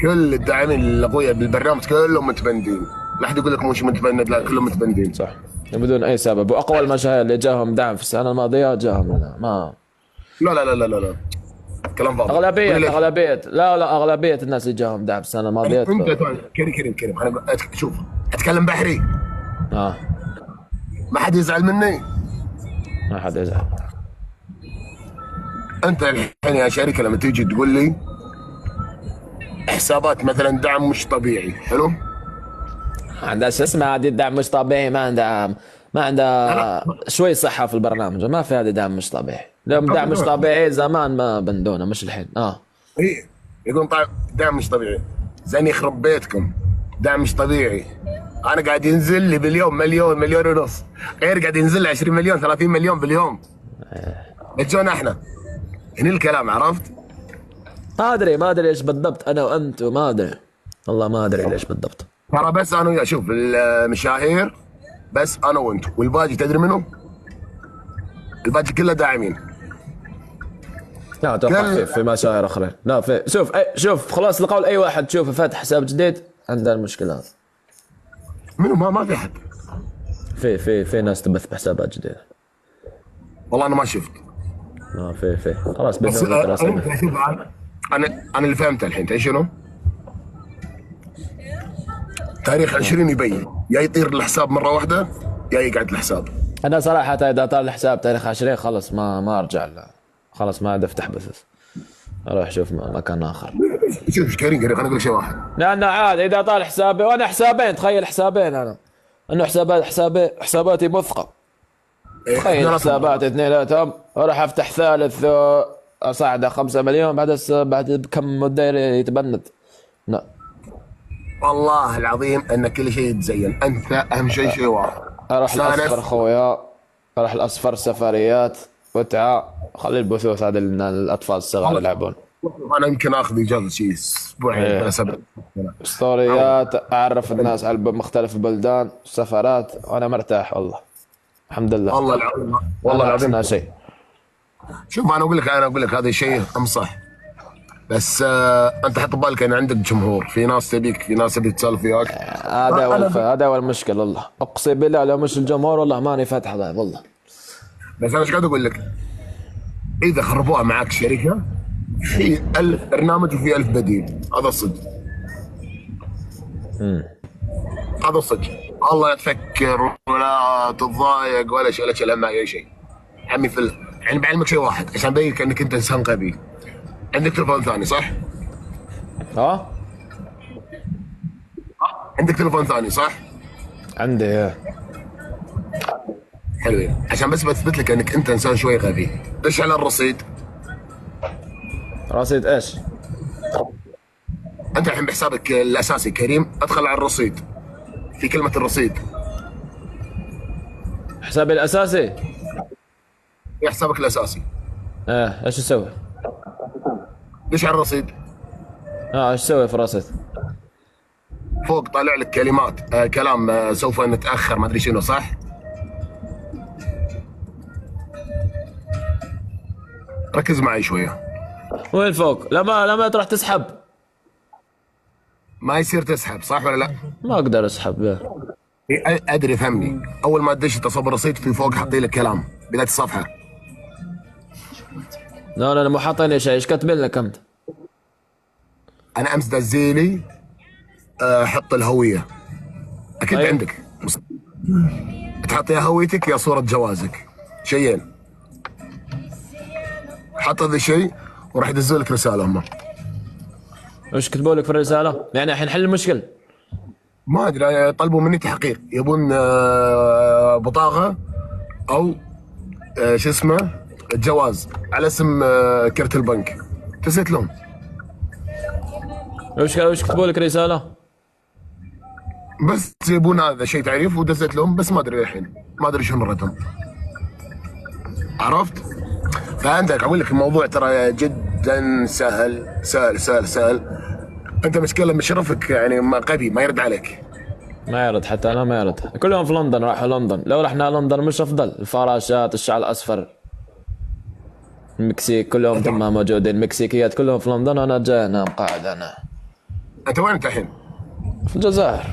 كل الداعمين الاقوياء بالبرنامج كلهم متبندين. لا احد يقول لك مش متبند، لا كلهم متبندين صح بدون اي سبب. واقوى المشاهير اللي جاهم دعم في السنه الماضيه جاهم ما لا كلام فاضي. اغلبيه الناس اللي جاهم دعم في السنه الماضيه. انت كريم انا شوف اتكلم بحري ما حد يزعل مني. ما حد يزعل. انت الحين يا شركه لما تيجي تقول لي حسابات مثلا دعم مش طبيعي، حلو؟ عندها شو اسمه هذه الدعم مش طبيعي، ما عندها شوي صحة في البرنامج، ما في هذا دعم مش طبيعي. لو دعم مش طبيعي زمان ما بندونا مش الحين. ايه يقولون طيب دعم مش طبيعي. زين يخرب بيتكم دعم مش طبيعي. انا قاعد ينزل لي باليوم مليون ونص، غير قاعد ينزل لي 20 مليون 30 مليون باليوم. بتجونا احنا هنا الكلام، عرفت؟ ما ادري ايش بالضبط انا وانت، وما ادري والله ما ادري ليش بالضبط. ترى بس انا ويا شوف المشاهير بس انا وانت، والباقي تدري منو؟ الباقي كله داعمين. لا اتوقع في مشاهير اخرين. لا في شوف خلاص القول اي واحد تشوفه فاتح حساب جديد عنده المشكلة. منو؟ ما في احد. في ناس تبث بحسابات جديدة. والله انا ما شفت. في خلاص بس انا اللي فهمته الحين تعرف شنو؟ تاريخ 20 يبين يا يطير الحساب مره واحده يا يقعد الحساب. انا صراحه اذا طال الحساب تاريخ 20 خلص ما ارجع له، خلاص ما عاد افتح بث، اروح اشوف مكان اخر. شوف كريم انا اقول لك شيء واحد، لانه عاد اذا طال حسابي وانا حسابين، تخيل حسابين انا انه حساباتي مثقة. إيه، تخيل إحنا حساباتي اثنيناتهم، وراح افتح ثالث اصعده 5 مليون بعد بكم مدة يتبند. لا والله العظيم ان كل شيء يتزين، انت اهم شيء واحد. اروح استانس. الاصفر خويا، اروح الاصفر سفريات متعة، خلي البثوث هذا الاطفال الصغار يلعبون. انا يمكن اخذ اجازه شيء اسبوعين إيه. مناسبة. ستوريات، اعرف الناس على مختلف البلدان، سفرات، وانا مرتاح والله الحمد لله. والله العظيم والله ما العظيم. ناقصنا شيء. شوف انا اقول لك هذا الشيء امصح، بس انت حط بالك ان عندك جمهور، في ناس تبيك، في ناس تبي تسولف وياك. هذا هو المشكلة والله، اقسم بالله لو مش الجمهور والله ماني فاتح ضايع والله. بس انا ايش قاعد اقول لك؟ اذا خربوها معك شركه، في 1000 برنامج وفي 1000 بديل، هذا صدق. هذا صدق. الله لا تفكر ولا تتضايق ولا شيء، ولا تشيل هم اي شيء. عمي يعني بعلمك شيء واحد عشان ابينك انك انت انسان غبي. عندك تلفون ثاني صح؟ ها عندك تلفون ثاني صح؟ عندي. حلوين، عشان بس بثبت لك انك انت انسان شوي غبي. دش على الرصيد. رصيد ايش؟ انت الحين بحسابك الاساسي كريم، ادخل على الرصيد، في كلمه الرصيد، حسابي الاساسي. في حسابك الاساسي. ايش اسوي؟ دش على الرصيد. ايش اسوي في الرصيد؟ فوق طالع لك كلمات كلام سوف نتاخر ما ادري شنو صح؟ ركز معي شويه. وين فوق؟ لما تروح تسحب. ما يصير تسحب صح ولا لا؟ ما اقدر اسحب. ادري فهمني. اول ما تدش تصب الرصيد في فوق حاطين لك كلام بدايه الصفحه. لا مو حاطين شيء. ايش كاتبين لك انت؟ انا امس دزيلي حط الهويه. اكيد أيوة. عندك تحط يا هويتك يا صوره جوازك، شيئين. حط هذا الشيء وراح يدزوا لك رساله هم. وش كتبوا لك في الرسالة؟ يعني الحين حل المشكلة. ما ادري، طلبوا مني تحقيق، يبون بطاقه او شو اسمه جواز على اسم كرت البنك. دزيت لهم. وش كتبوا لك رسالة؟ بس يبون هذا شيء تعريف ودزيت لهم، بس ما ادري الحين، ما ادري شنو ردهم. عرفت؟ فعندك اقول لك الموضوع ترى جدا سهل سهل سهل سهل. انت مشكله مشرفك يعني ما غبي ما يرد عليك. ما يرد، حتى انا ما يرد. كلهم في لندن، راحوا لندن. لو رحنا لندن مش افضل؟ الفراشات، الشعر الاصفر، المكسيك، كلهم تمام موجودين. المكسيكيات كلهم في لندن، وانا جاي هنا مقاعد. انا انت وين انت الحين؟ في الجزائر.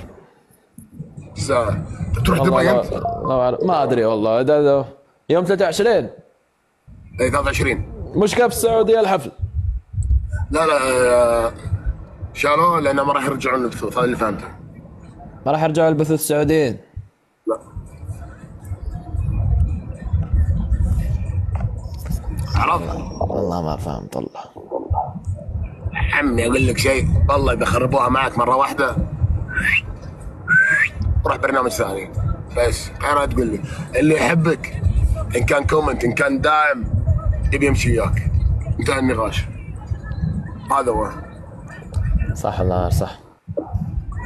ساعة. تروح دبي والله انت؟ ما ادري والله. ده يوم 23. اي 23. مشكلة في السعودية الحفل. لا شالوه لانه ما راح يرجعون البثوث، هذا اللي فهمته. ما راح يرجعوا البثوث السعوديين. لا عرفت؟ والله ما فهمت والله. عمي اقول لك شيء، والله اذا خربوها معك مره واحده روح برنامج ثاني. بس انا تقول لي اللي يحبك ان كان كومنت ان كان داعم يبي يمشي وياك، انتهى النقاش. هذا هو صح الله صح.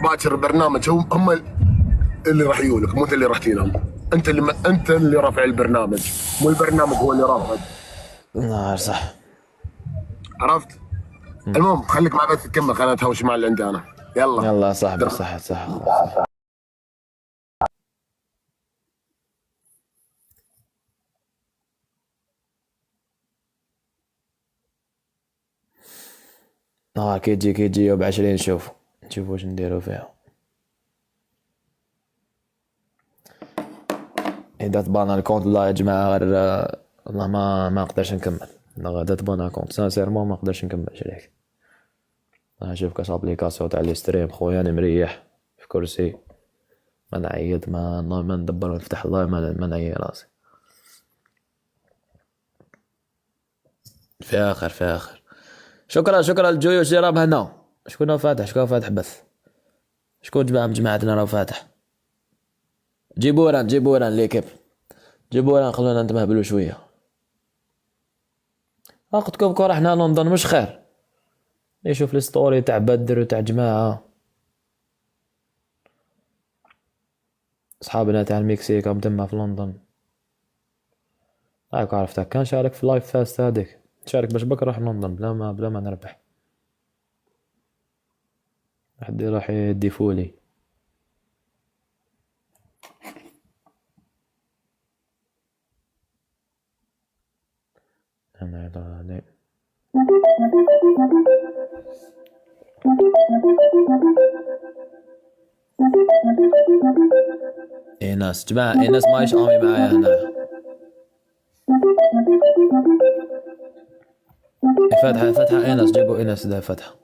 باكر البرنامج هم اللي راح يجولك، مو انت اللي راح تنام. انت اللي رافع البرنامج، مو البرنامج هو اللي رافعك. نار صح. عرفت؟ المهم خليك مع بث تكمل، خلينا نتهاوش مع اللي عندي انا. يلا يلا صاحبي صح. كي يجي يوم 20 نشوف وش نديرو فيها. اذا تبانا الكونت لا يا جماعه غير والله ما نقدرش نكمل. اذا تبانا كونت سانسيرمون ما نقدرش نكمل شريك. اشوف كاس ابليكاسيون تاع الستريم خويا، انا مريح في كرسي، ما نعيط، ما ندبر نفتح الله، ما نعي راسي. في اخر شكرا الجوي والشراب هنا. شكون فاتح بث؟ شكون جماعتنا راه فاتح؟ جيبوا ران ليكيب، جيبوا ران خلونا نتمهبلوا شويه. قلت لكم كون رحنا لندن مش خير، يشوف الستوري تاع بدر وتاع جماعه صحابنا تاع المكسيك هم تما في لندن. هاك عرفتها، كان شارك في لايف فاست هذيك، شارك باش بكره نروح لندن بلا ما نربح. حد راح يدي فولي. انا على ايناس جماعة، ايناس مايش امي معايا هنا. فتحة ايناس، جيبوا ايناس ده فتحة.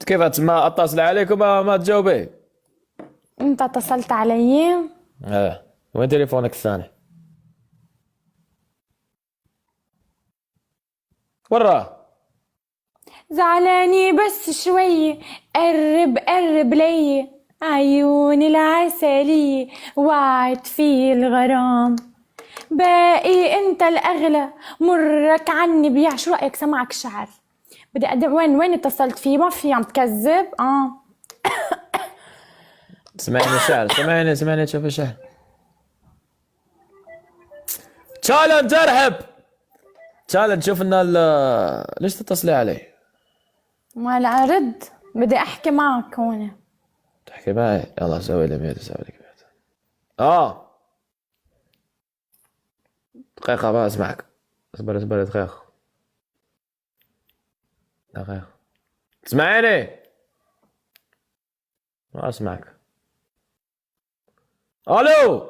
كيف ما اتصل عليك وما تجاوبي؟ انت اتصلت علي؟ ايه، وين تليفونك الثاني؟ وراه زعلاني بس شوي، قرب لي عيوني العسلية، وعد في الغرام، باقي انت الاغلى، مرك عني بيع. شو رايك سمعك شعر؟ بدي اقدم. وين اتصلت فيه؟ ما في عم تكذب. سمعني الشعر، سمعني تشوف الشعر. تشالنج ارحب، تشالنج. شوف ان ليش تتصلي علي؟ ما لا رد، بدي احكي معك هون. تحكي معي؟ يلا سوي لي ميوت، سوي لك ميوت. دقيقة ما اسمعك. اصبر دقيقة. تسمعيني؟ ما اسمعك. الو،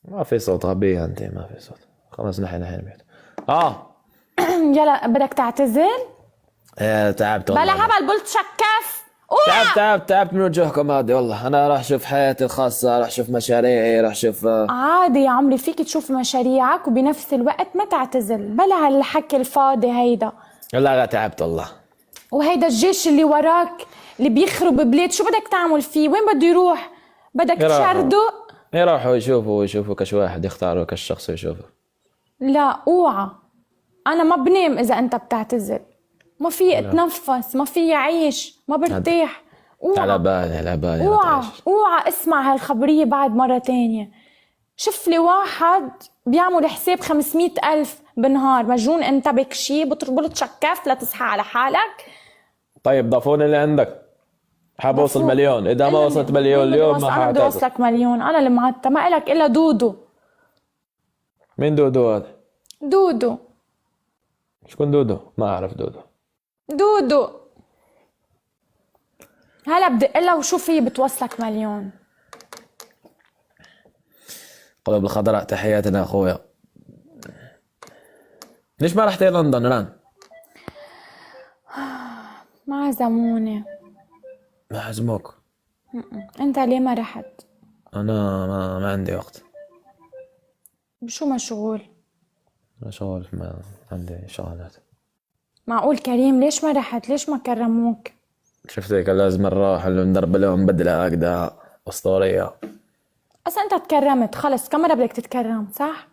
ما في صوت، غبية انت، ما في صوت. خلاص نحن ميوت. يلا بدك تعتزل؟ ايه تعبت والله. بلا هبل، قلت شكاف. تعبت من وجوهكم هذه والله. انا راح اشوف حياتي الخاصة، راح اشوف مشاريعي، راح اشوف. عادي يا عمري، فيك تشوف مشاريعك وبنفس الوقت ما تعتزل. بلا هالحكي الفاضي هيدا. لا تعبت والله. وهيدا الجيش اللي وراك اللي بيخرب بلاد، شو بدك تعمل فيه؟ وين بده يروح؟ بدك تشرده؟ يروحوا يشوفوا كش واحد، يختاروا كش شخص يشوفوا. لا اوعى، انا ما بنام اذا انت بتعتزل. ما في اتنفس، ما في اعيش، ما برتاح. على بالي اوعى اسمع هالخبرية بعد مرة تانية. شوف لي واحد بيعمل حساب 500,000 بالنهار. مجنون انت بك شي؟ بطربلت شكاف لا تصحى على حالك. طيب ضافوني اللي عندك. حاب اوصل مليون، اذا ما وصلت مليون اليوم ما انا بدي اوصلك مليون. انا اللي معتة، ما إلك الا دودو. مين دودو هذا؟ دودو. شكون دودو؟ ما اعرف دودو. هلا بدق لها وشوف هي بتوصلك مليون. قلوب الخضراء تحياتنا اخويا. ليش ما رحتي لندن ران؟ ما عزموني. ما عزموك؟ انت ليه ما رحت؟ انا ما عندي وقت. بشو مشغول؟ مشغول، ما عندي شغلات. معقول كريم؟ ليش ما رحت؟ ليش ما كرموك؟ شفتي كان لازم نروح ندرب لهم بدلة هكذا اسطورية. اصلا انت تكرمت خلص، كم مرة بدك تتكرم صح؟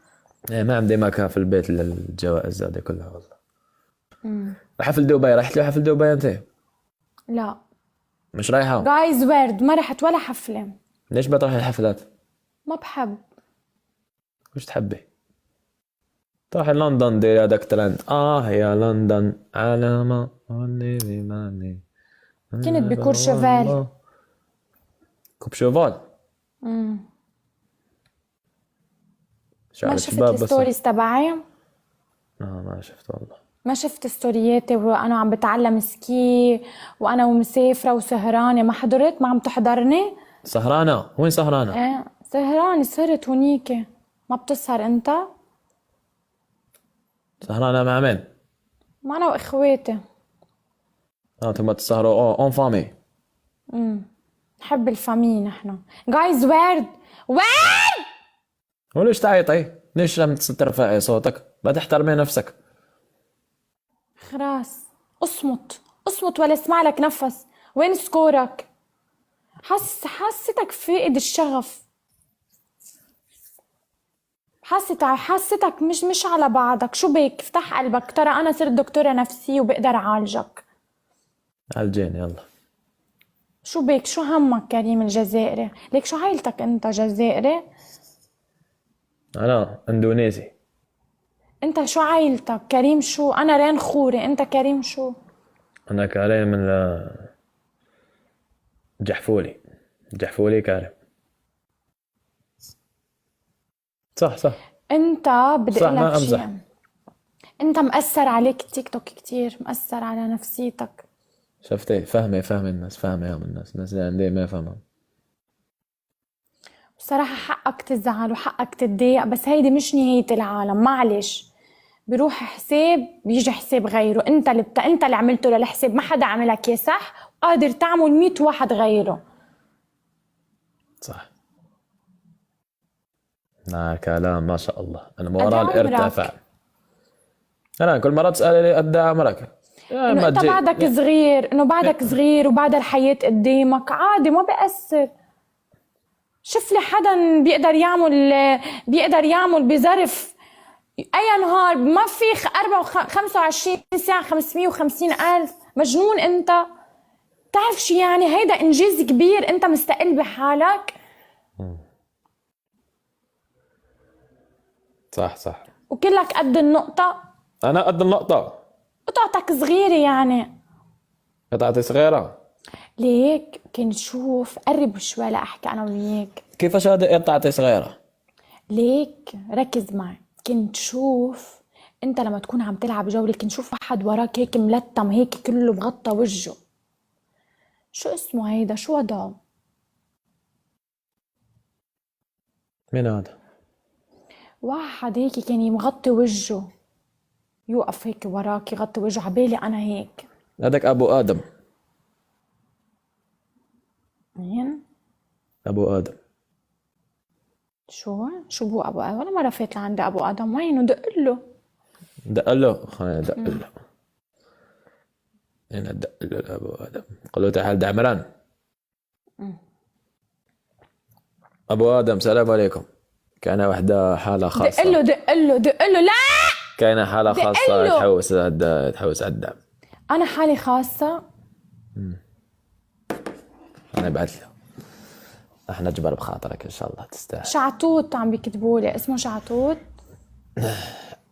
ايه ما عندي مكان في البيت للجوائز هذه كلها والله. حفل دبي، رحت له حفل دبي انت؟ لا. مش رايحة؟ جايز ويرد ما رحت ولا حفلة. ليش ما تروحي الحفلات؟ ما بحب. وش تحبي؟ تروحي لندن ديري هذاك ترند. يا لندن علامة ولي بماني. كنت بكور شوفال. كوب شوفال؟ ما شفت الستوريز تبعي؟ ما شفت والله. ما شفت ستورياتي وانا عم بتعلم سكي وانا ومسافرة وسهرانة؟ ما حضرت؟ ما عم تحضرني؟ سهرانة؟ وين سهرانة؟ ايه سهرانة، سهرت هونيك. ما بتسهر انت؟ سهرانة مع مين؟ ما انا واخواتي. ثم تسهروا اون فامي. نحب الفامي نحن. جايز ورد ورد. وليش تعيطي؟ ليش لم ترفعي صوتك؟ لا تحترمي نفسك. خلاص اصمت اصمت ولا اسمع لك نفس. وين سكورك؟ حستك فاقد الشغف. حستك مش على بعضك. شو بك؟ افتح قلبك. ترى انا صرت دكتورة نفسية وبقدر اعالجك. عالجيني يلا. شو بك؟ شو همك كريم الجزائري؟ ليك شو عائلتك انت جزائري؟ انا اندونيسي. انت شو عائلتك كريم؟ شو؟ انا رين خوري. انت كريم شو؟ انا كريم من جحفولي كريم. صح انت بدي صح، اقول ما لك أمزح. شيء. انت مأثر عليك التيك توك كتير، مأثر على نفسيتك. شفتي؟ فهمي الناس، فهمي يا الناس اللي عندي ما يفهمها. بصراحة حقك تزعل وحقك تتضايق، بس هيدي مش نهاية العالم. معلش، بيروح حساب بيجي حساب غيره. انت اللي عملته للحساب، ما حدا عملك اياه، صح؟ قادر تعمل 100 واحد غيره. صح. كلام ما شاء الله. المورال ارتفع. انا كل مرة تسألي لي قد عمرك؟ انه انت بعدك صغير، انه بعدك صغير وبعد الحياة قدامك. عادي، ما بيأثر. شوف لي حدا بيقدر يعمل بظرف اي نهار ما في 25 ساعة 550,000. مجنون انت. تعرف شو يعني؟ هيدا انجاز كبير. انت مستقل بحالك. صح. وكلك قد النقطة. انا قد النقطة. قطعتك صغيرة يعني. قطعتي صغيرة. ليك كنت شوف، قرب شوي لأحكي أنا وياك. كيفاش هذه قطعتي صغيرة؟ ليك ركز معي. كنت شوف انت لما تكون عم تلعب جولة، كنت شوف واحد وراك هيك ملتم، هيك كله مغطى وجهه. شو اسمه هيدا؟ شو وضعه؟ مين هذا؟ واحد هيك كان مغطي وجهه، يوقف هيك وراك يغطي وجهه. عبالي انا هيك. هذاك ابو ادم. مين؟ ابو ادم. شو بو ابو ادم؟ ولا مرة فات لعند ابو ادم. وينه؟ دقله. دقله. خلينا ندقله. هنا دقله لابو ادم. قل له تعال دعمران. ابو ادم السلام عليكم. كان وحده حالة خاصة. دقله. لا، كاينة حالة خاصة تحوس على الدعم. انا حالي خاصة. انا بعت له. احنا نجبر بخاطرك ان شاء الله، تستاهل. شعطوط عم بيكتبولي، اسمه شعطوط.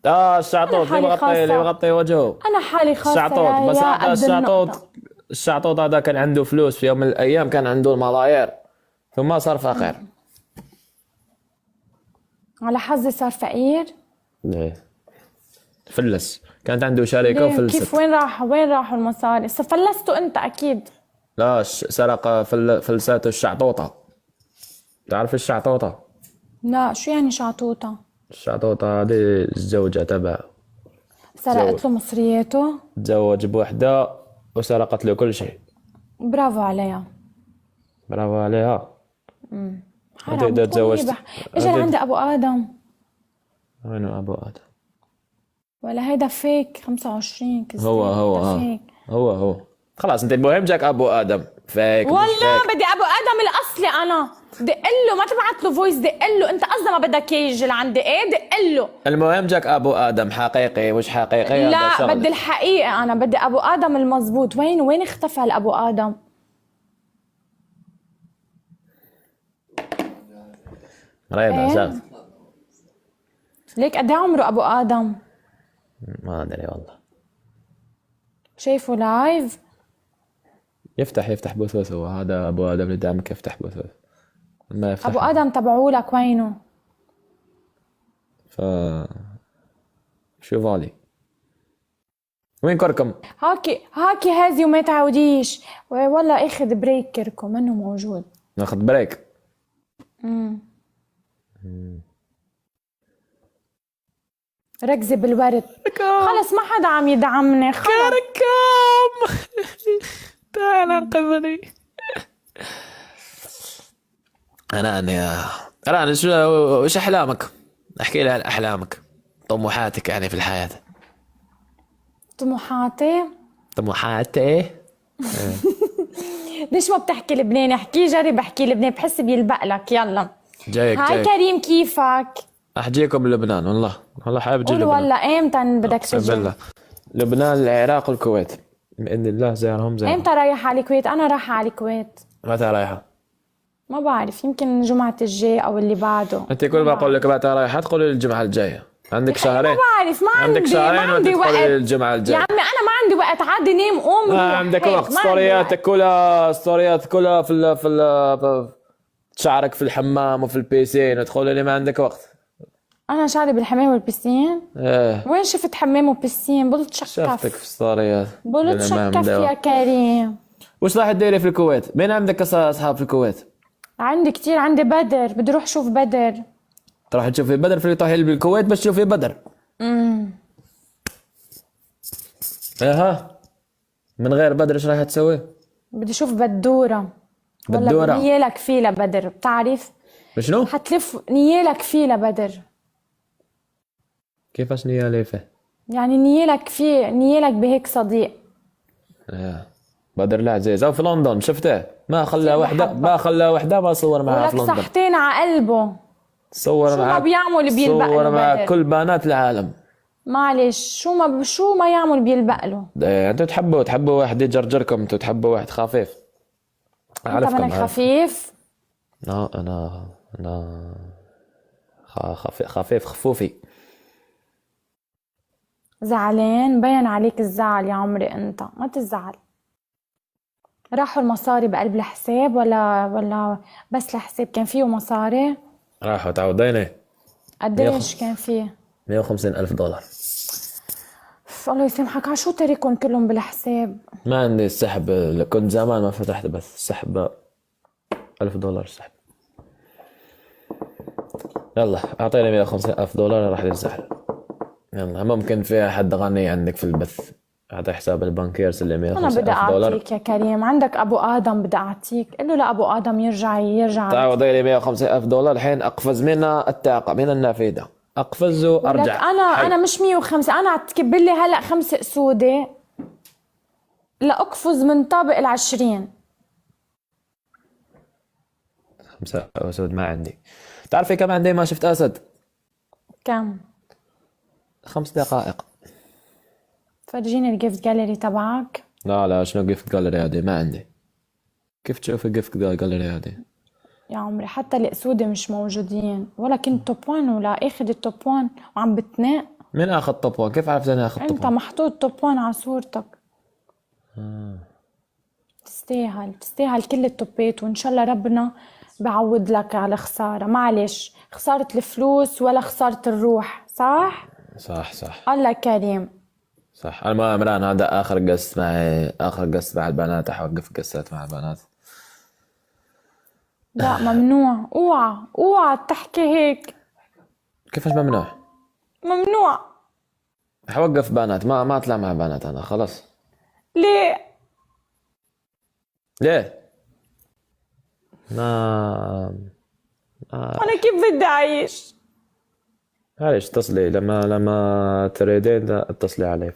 الشعطوط اللي بغطي وجهه. انا حالي خاصة. الشعطوط. بس هذا الشعطوط هذا كان عنده فلوس في يوم من الايام، كان عنده الملايير ثم صار فقير. على حظي صار فقير. ليه؟ فلس. كانت عنده شركة وفلست. كيف؟ وين راحوا المصاري؟ فلستوا انت اكيد. لا، سرق فلساته الشعطوطة. تعرف الشعطوطة؟ لا، شو يعني شعطوطة؟ الشعطوطة هذه الزوجة تبعه. سرقت له مصرياته. تزوج بوحدة وسرقت له كل شيء. برافو عليها. برافو عليها. حرام تقدر تزوجت. اجى لعند ابو ادم. وينه ابو ادم؟ ولا هيدا فيك 25 كذا. هو خلاص. انت المهم جاك ابو ادم فيك. والله بدي ابو ادم الاصلي. انا دق له، ما تبعت له فويس. دق له. انت قصدي ما بدك يجي لعندي؟ ايه، دق له. المهم جاك ابو ادم حقيقي مش حقيقي. لا، بدي الحقيقه. انا بدي ابو ادم المزبوط. وين اختفى الابو ادم؟ مريض شغل. ليك قد ايه عمره ابو ادم؟ ما ادري والله. شايفه لايف؟ يفتح بثوث. هو هذا ابو ادم اللي دعمك يفتح بثوث. ما يفتح. ابو ادم تبعولك وينه؟ شو فالي؟ وين كركم؟ هاكي هازي وما تعوديش. والله اخذ بريك. كركم منه موجود. ناخذ بريك. ركزي بالورد. خلص، ما حدا عم يدعمني. كركم تعال انقذني. راني شو وش احلامك؟ احكي لي عن احلامك، طموحاتك يعني في الحياة. طموحاتي؟ طموحاتي ليش ما بتحكي لبناني؟ احكي، جرب احكي لبناني، بحس بيلبق لك. يلا. جايك هاي كريم، كيفك؟ احجيكم لبنان، والله حابب اجي قول لبنان. والله امتى بدك اقسم تجي؟ بالله لبنان، العراق والكويت باذن الله زارهم. امتى رايحة على الكويت؟ انا رايحة على الكويت. متى رايحة؟ ما بعرف، يمكن الجمعة الجاي او اللي بعده. انت كل ما اقول لك متى رايحة تقولي الجمعة الجاية. عندك شهرين. ما بعرف، ما عندك شهرين ما عندي وتدخلي وقت الجمعة يا الجاية. عمي. انا ما عندي وقت، عادي نام قوم روح. ما عندك هيك، وقت. ما عندي ستورياتك وقت. كلها في شعرك في الحمام وفي البيسين، وتقولي لي ما عندك وقت. انا شعري بالحمام والبسين؟ ايه وين شفت حمام وبسين؟ بلط شفتك شكف. في ستوريات. بلط بالأمام شكف دوا. يا كريم. وش راح تديري في الكويت؟ مين عندك اصحاب في الكويت؟ عندي كتير، عندي بدر، بدي اروح شوف بدر. تروح تشوفي بدر في طاهي بالكويت بس تشوفي بدر. اها من غير بدر ايش راح تسوي؟ بدي اشوف بدورة. بدورة. والله نيالك فيه لبدر، بتعرف؟ شنو؟ حتلف نيالك فيه لبدر. كيفاش نيالي فيه؟ يعني نيالك فيه، نيالك بهيك صديق. بدر العزيز او في لندن شفته ما خلى كتير وحده، بحبك. ما صور معها ولك في لندن. صحتين على قلبه. صور شو ما معها، بيعمل بيلبق صور له مع بدر. كل بنات العالم. معلش، شو ما يعمل بيلبق له. انتوا تحبوا واحد يجرجركم، انتوا تحبوا واحد خفيف. انت اعرفكم منك خفيف. لا انا خفيف خفوفي. زعلان؟ بين عليك الزعل يا عمري، انت ما تزعل. راحوا المصاري بقلب الحساب ولا بس الحساب كان فيه مصاري؟ راحوا تعوديني. قديش كان فيه؟ 150,000 دولار. الله يسامحك، على شو تاركهم كلهم بالحساب؟ ما عندي السحب، كنت زمان ما فتحت، بس السحب 1000 دولار سحب. يلا اعطيني 150,000 دولار راح للزحل. يلا ممكن في حد غني عندك في البث اعطي حساب البنك يرسل لي انا بدي 150,000 دولار. اعطيك يا كريم، عندك ابو ادم بدي اعطيك، قل له لابو ادم يرجع. تعوضي لي 150,000 دولار الحين اقفز منها الطاقة من النافذة، اقفز وارجع. لك انا مش 105، انا تكب لي هلا 5 سودة لاقفز من طابق ال20. 5 اسود ما عندي. تعرفي كم عندي ما شفت اسد؟ كم؟ 5 دقائق. فرجيني الجيفت جاليري تبعك. لا شنو جيفت جاليري هذه؟ ما عندي. كيف تشوفي جيفت جاليري هذه؟ يا عمري حتى الاسودة مش موجودين، ولا كنت توب 1 ولا اخذ التوب 1 وعم بتناق. مين اخذ توب 1؟ كيف عرفت اني اخذ توب 1؟ انت محطوط توب 1 على صورتك. تستاهل كل التوبات، وان شاء الله ربنا بعوض لك على خسارة. معلش، خسارة الفلوس ولا خسارة الروح، صح؟ صح الله كريم. صح. المهم عمران هذا اخر قص معي، اخر قص مع البنات، اوقف قصات مع البنات. لا ممنوع، اوعى تحكي هيك. كيفاش ممنوع؟ ممنوع. حوقف بنات، ما اطلع مع بنات انا خلاص. ليه؟ انا كيف بدي اعيش؟ معلش اتصلي لما تريدين اتصلي علي.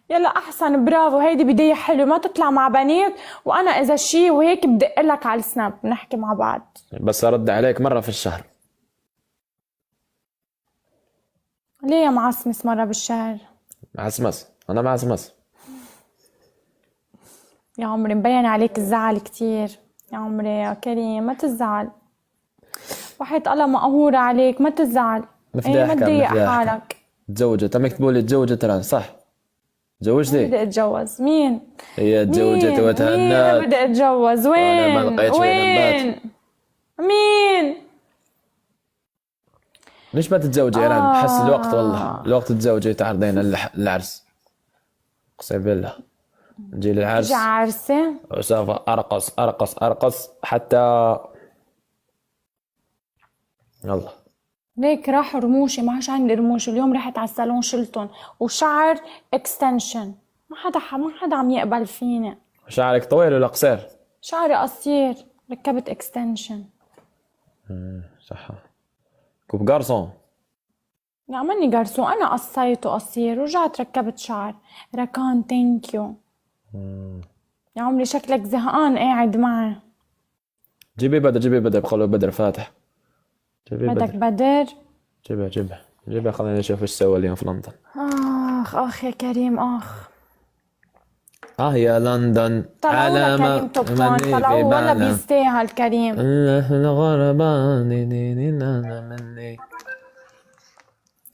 يلا احسن، برافو، هيدي بداية حلوة. ما تطلع مع بنات، وانا اذا شي وهيك بدق لك على السناب نحكي مع بعض. بس ارد عليك مرة في الشهر. ليه يا معصمص مرة بالشهر؟ معسمس، انا معسمس. يا عمري مبين عليك الزعل كتير. يا عمري يا كريم ما تزعل، وحياة الله مقهورة عليك، ما تزعل. ما تضايق حالك. تزوجت، تم يكتبوا لي تزوجت الان صح؟ تزوجتي؟ بدي اتجوز. مين؟ هي تزوجت وتهنت. مين بدي اتجوز؟ وأنا ما لقيت وين؟ مين؟ ليش ما تتزوجي يا ران؟ حس الوقت، والله الوقت تتزوجي تعرضين العرس. اقسم بالله نجي للعرس. تجي عرسة وسوف ارقص حتى يلا. ليك راحوا رموشي، ما عادش عندي رموش. اليوم رحت على الصالون شلتهم، وشعر اكستنشن. ما حدا عم يقبل فيني. شعرك طويل ولا قصير؟ شعري قصير، ركبت اكستنشن. صح. كوب جارسون. لا ماني جرسو، انا قصيت وقصير ورجعت ركبت شعر. ركان ثانك يو. يا عمري شكلك زهقان قاعد معي. جيبي بدر، جيبي بدر، بقولوا بدر فاتح. جيبي بدك بدر. بدر؟ جيبها جيبها جيبها، خلينا نشوف ايش سوى اليوم في لندن. اخ يا كريم اخ. يا لندن طلعوا كريم توب 1، طلعوا ولا بيستاهل كريم. الغربان مني.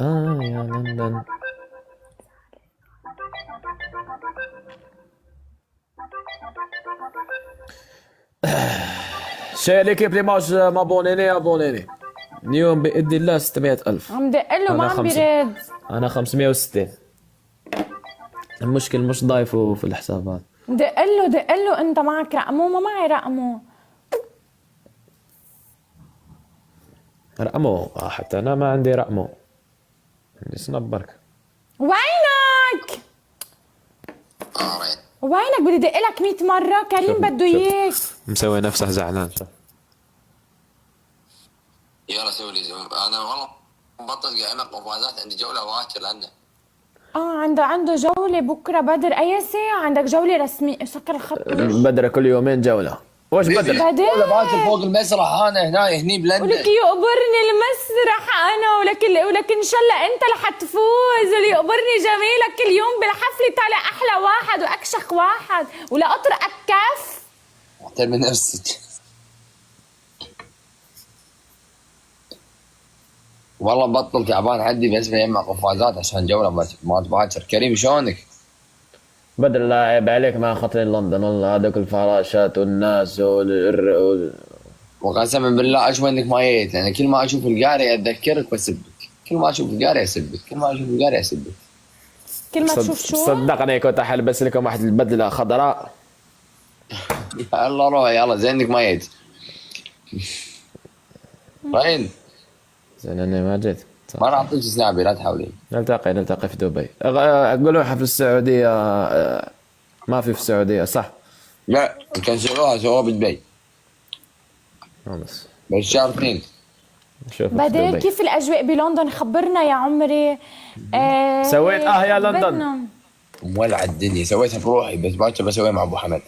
يا لندن. شيء ليكيب اللي ماش مابونيني ابونيني اليوم بإذن الله 600,000. عم دق له ما عم بيرد. انا 560. المشكل مش ضايفه في الحسابات. دق له انت معك رقمه؟ ما معي رقمه. رقمه حتى انا ما عندي رقمه، عندي سنبرك. وينك؟ وينك؟ بدي دق لك 100 مرة. كريم بده اياك. مسوي نفسه زعلان. شوف يلا سوي لي جواب. انا والله مبطل قاعد قفازات، عندي جوله واكل عنده. عنده جولة بكرة بدر. أي ساعة عندك جولة رسمية؟ شكل الخط بدر كل يومين جولة. وش بدر؟ ولا باكل فوق المسرح انا هني بلندن. ولك يقبرني المسرح انا ولك ان شاء الله انت اللي حتفوز. واللي يقبرني جميلك اليوم بالحفلة طالع احلى واحد واكشخ واحد ولا اطرقك كف. احترمي نفسك. والله بطل تعبان عندي بس بجمع قفازات عشان جولة ما تباشر. كريم شلونك؟ بدر لا عيب عليك مع خطرين لندن والله، هذوك الفراشات والناس وقسما بالله اشوى انك ما جيت. يعني كل ما اشوف القارئ اتذكرك واسبك، كل ما اشوف القارئ اسبك، كل ما اشوف القارئ اسبك. كل ما تشوف شو؟ صدقني كنت احلبس لكم واحد البدله خضراء. يا الله روح يلا زين انك ما جيت. وين؟ زين اني ما جيت. ما راح اعطيك سنابي لا تحاولين. نلتقي في دبي. قولوا في السعوديه ما في السعوديه صح؟ لا سووها بدبي. بس شهر 2. شوف بدر كيف الاجواء بلندن؟ خبرنا يا عمري. سويت يا لندن مولع الدنيا. سويتها بروحي بس باكر بسويها مع ابو حمد.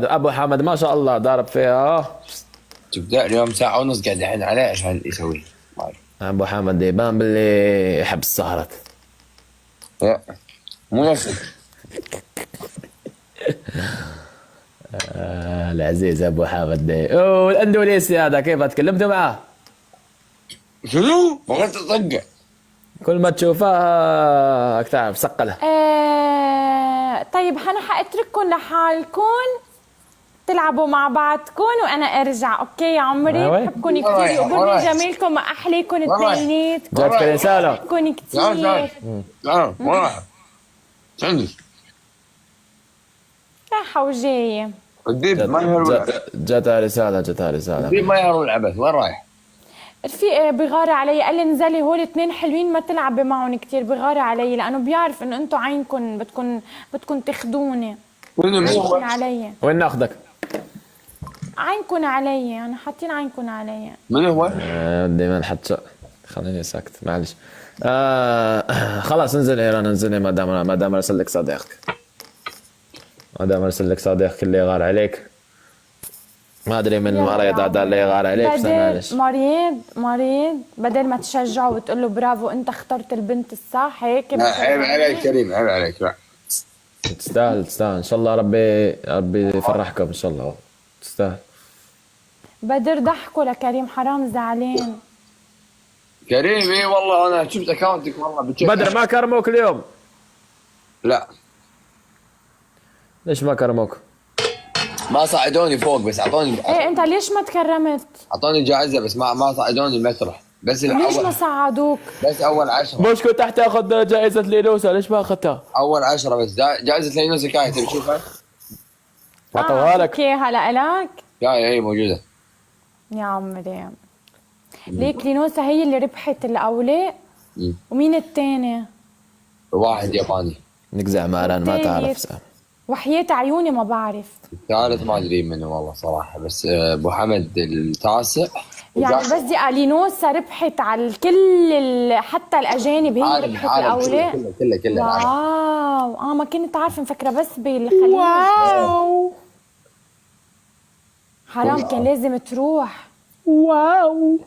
ابو حمد ما شاء الله ضارب فيها. تبدا اليوم ساعه ونص قاعد الحين عليه عشان يسوي. ابو حمد يبان باللي يحب السهرات. لا مو نفسك. العزيز ابو حمد. والاندونيسي هذا كيف تكلمتوا معاه؟ شنو؟ بغيت اطقه. كل ما تشوفه تعرف سقله. طيب انا حاترككم لحالكم تلعبوا مع بعضكم وانا ارجع. اوكي يا عمري؟ بحبكم كثير. يقبرني جميلكم واحليكم اثنيناتكم. جاتك رساله. بحبكم كثير. لا عندي رايحه وجايه. الديب ما يهرب. جاتها رساله. الديب ما يهرب العبث. وين رايح؟ رفيقي بغارة علي قال لي انزلي هول 2 حلوين ما تلعبي معهم كثير. بغارة علي لانه بيعرف انه انتم عينكم بدكم تاخذوني. عينكم علي. وين ناخذك؟ عينكم علي. انا حاطين عينكم علي. من هو؟ دائما نحط. خليني ساكت معلش. خلاص انزلي يا رنا انزلي ما دام ارسل لك صديقك. اللي يغار عليك. ما ادري من المريض هذا اللي يغار عليك. بس مريض بدل ما تشجعه وتقول له برافو انت اخترت البنت الصح هيك. عيب عليك كريم عيب عليك. لا تستاهل ان شاء الله. ربي يفرحكم ان شاء الله. تستاهل. بدر ضحكوا لكريم حرام زعلان. كريم اي والله انا شفت اكاونتك والله بدر ما كرموك اليوم؟ لا. ليش ما كرموك؟ ما صعدوني فوق بس اعطوني. ايه انت ليش ما تكرمت؟ اعطوني جائزه بس ما صعدوني المسرح. بس ليش ما صعدوك؟ بس اول 10. مش كنت تحت تاخذ جائزه لينوسا ليش ما اخذتها؟ اول 10 بس. جائزه لينوسا كاية تبي تشوفها؟ اعطوها لك. اوكي هلا الك. كاية هي موجوده يا عمري. ليك لينوسا هي اللي ربحت الاولى. ومين الثاني؟ واحد ياباني. نقزع ماران ما تعرف سام. وحياة عيوني ما بعرف. الثالث ما ادري منه والله صراحه، بس ابو حمد التاسع. يعني بس دي الينوسا ربحت على الكل، حتى الاجانب هي ربحت الاوراق. كله العالم. واو، ما كنت عارفه، مفكره بس بالخليج. واو حرام، كان لازم تروح. واو.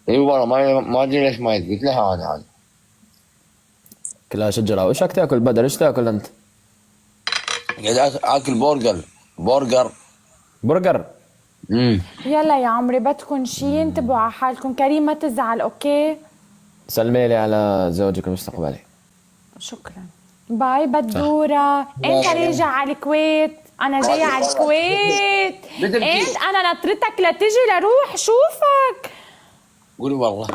اي والله ما ادري ليش ما يد، قلت لها هذا كلها شجرة. وش رايك تاكل بدر؟ ايش تاكل انت؟ قاعد اكل برجر. برجر. يلا يا عمري، بدكم شي انتبهوا على حالكم. كريم ما تزعل، اوكي؟ سلمي لي على زوجك المستقبلي. شكرا. باي بدورة. انت راجع على الكويت، انا جاية على الكويت. انت انا نطرتك لتجي لروح شوفك. قولي والله.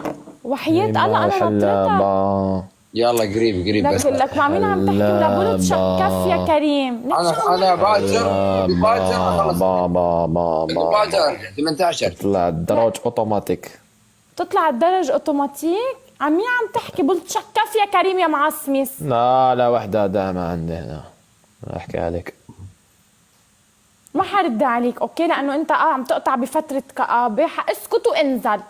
وحياة الله انا نطرتك. يلا قريب بس. لك مع مين عم تحكي؟ ولا بولد كف يا كريم. انا باكر خلص. باكر 18 طلع الدرج اوتوماتيك. تطلع الدرج اوتوماتيك؟ عم مين عم تحكي؟ بولد كف يا كريم يا معصمس. لا وحدة دائما عندي هنا. احكي عليك. ما حرد عليك، اوكي؟ لانه انت عم تقطع بفترة كآبة. اسكت وانزل.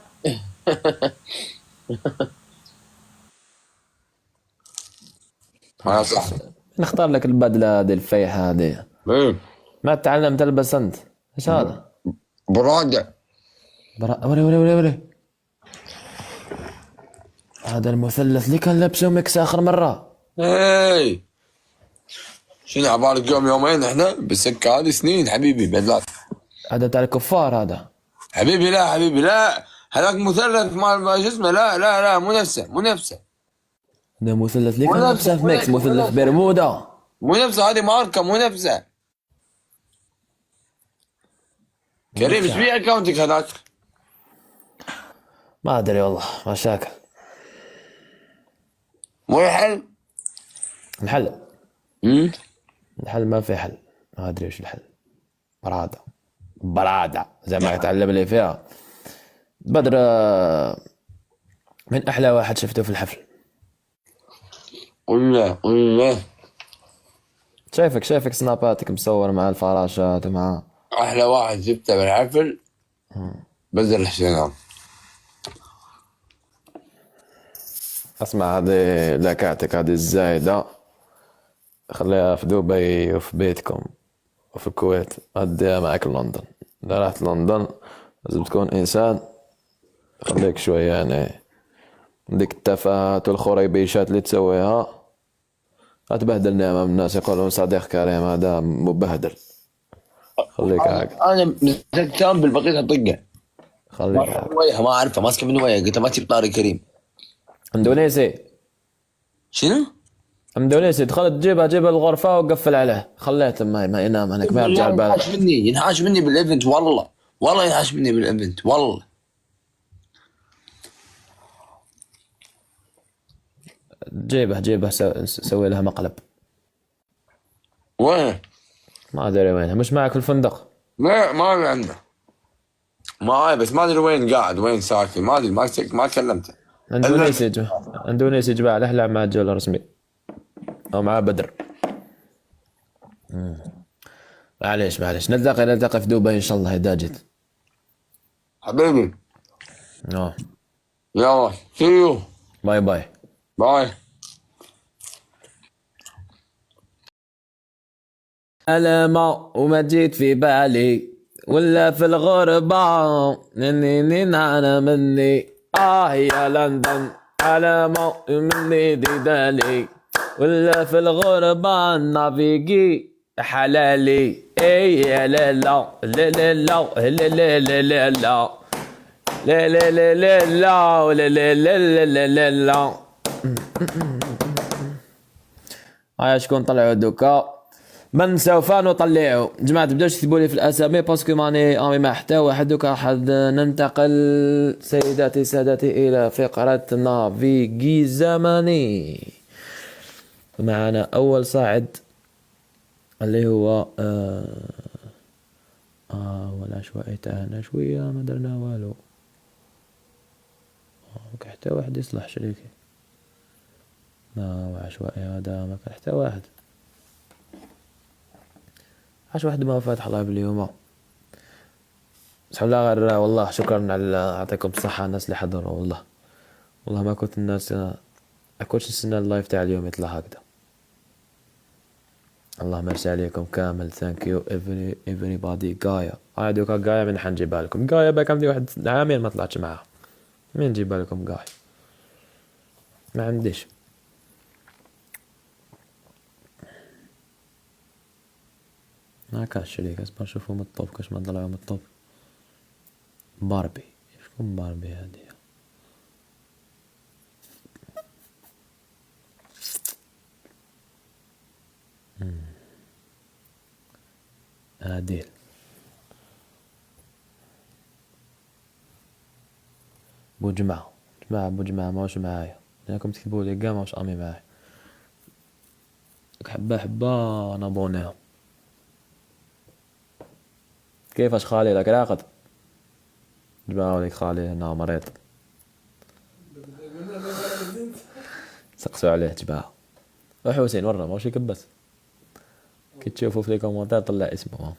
صح. نختار لك البدلة هذه الفيحة هذه. ما تعلم تلبس انت؟ ايش هذا؟ برادة. وري هذا المثلث اللي كان لابسه ميكس اخر مرة. اي شنو عبالك يومين احنا بالسكة هذه سنين حبيبي بدلات. هذا تاع الكفار هذا. حبيبي لا هذاك مثلث مال شو اسمه. لا مو نفسه. هذا مثلث اللي كان لابسه في ميكس، مثلث برمودا. مو نفسه، هذه ماركة مو نفسه. كريم ايش في اكونتك هذاك؟ ما ادري والله، مشاكل. مو يحل؟ الحل الحل ما في حل. ما ادري ايش الحل. برادة زي ما تعلم لي فيها. بدر من احلى واحد شفته في الحفل. والله شايفك سناباتك مصور مع الفراشات ومع احلى واحد شفته بالحفل بدر الحسينام. اسمع، هذه لكعتك هذه الزايدة خليها في دبي وفي بيتكم وفي الكويت. اديها معك لندن. اذا رحت لندن لازم تكون انسان. خليك شوي يعني ديك التفاهات والخريبيشات اللي تسويها هتبهدلني امام الناس. يقولون صديق كريم هذا مبهدل. خليك عاقل. انا مسكتهم بالبقية طقه. خليك عاقل. وياها ما اعرفه، ماسكه من وياها. قلت ما تجيب طاري كريم. اندونيسي. شنو؟ اندونيسي. دخلت جيب الغرفة وقفل عليه. خليته ما ينام هناك. ما يرجع البال. ينحاش مني بالايفنت والله ينحاش مني بالايفنت والله. جيبه سوي لها مقلب. وين؟ ما ادري وينها. مش معك في الفندق؟ لا ما عنده. معاي بس ما ادري وين قاعد، وين ساكن، ما ادري. ما كلمته. اندونيسي جماعة الاحلى مع الجولة الرسمي او مع بدر. معليش نلتقي في دبي ان شاء الله اذا جيت حبيبي. اه يلا سيو. باي. ألمة وما جيت في بالي ولا في الغربة. نني أنا مني يا لندن. ألمة مني ديدالي ولا في الغربة. نافيقي حلالي. اي يا لا لا لا لا لا لا لا لا لا لا لا لا لا لا لا لا لا. هيا شكون طلعوا دوكا؟ من سوف نطلعه؟ جماعة تبداوش تكتبوا لي في الاسامي باسكو ماني مع حتى واحد. دوكا راح ننتقل سيداتي سادتي الى فقرة نافيغي زمني. معنا اول صاعد اللي هو والعشوائي تاعنا شوية ما درنا والو. كان حتى واحد يصلح شريكي. لا وعشوائي هذا ما كان حتى واحد. عاش واحد ما فاتح لايف اليوم. بسم الله غير والله شكرا على يعطيكم الصحة الناس اللي حضروا. والله ما كنت الناس ما كنتش نستنى اللايف تاع اليوم يطلع هكذا. الله ميرسي عليكم كامل. ثانك يو everybody. غايا دوكا غايا من حنجيبها لكم. غايا باك عندي واحد عامين ما طلعتش معاها. من نجيبها لكم غايا؟ ما عنديش. ما كاش شريك اسمع نشوفو من الطوب كاش ما طلعوا من الطوب. باربي شكون باربي هادي؟ عادل بوجماعة بوجماعة ماهوش معايا. راكم تكتبوا لي كاع ماهوش امي معايا. حبة نابونيهم. كيفاش خالي راك راقد؟ جماعة وليك خالي انا مريض. سقسوا عليه جماعة. وحسين ورا ماهوش يكبس. كي تشوفوا في لي كومونتير طلع اسمه.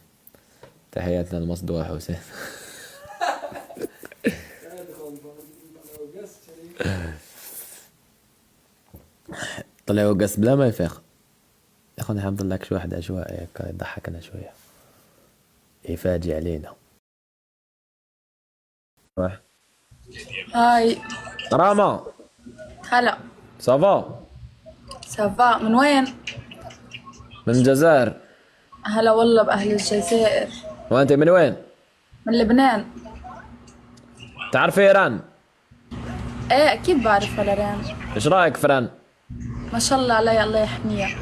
تحياتنا المصدوع حسين. طلع وقص بلا ما يفيق. يا اخوان حنضل لك شي واحد عشوائي هكا يضحكنا شويه يفاجئ علينا. هاي راما هلا صافا؟ سافا. من وين؟ من الجزائر. هلا والله بأهل الجزائر. وانت من وين؟ من لبنان. تعرفي ايران؟ ايه اكيد بعرف ولران. ايش رايك فران؟ ما شاء الله عليها الله يحميها.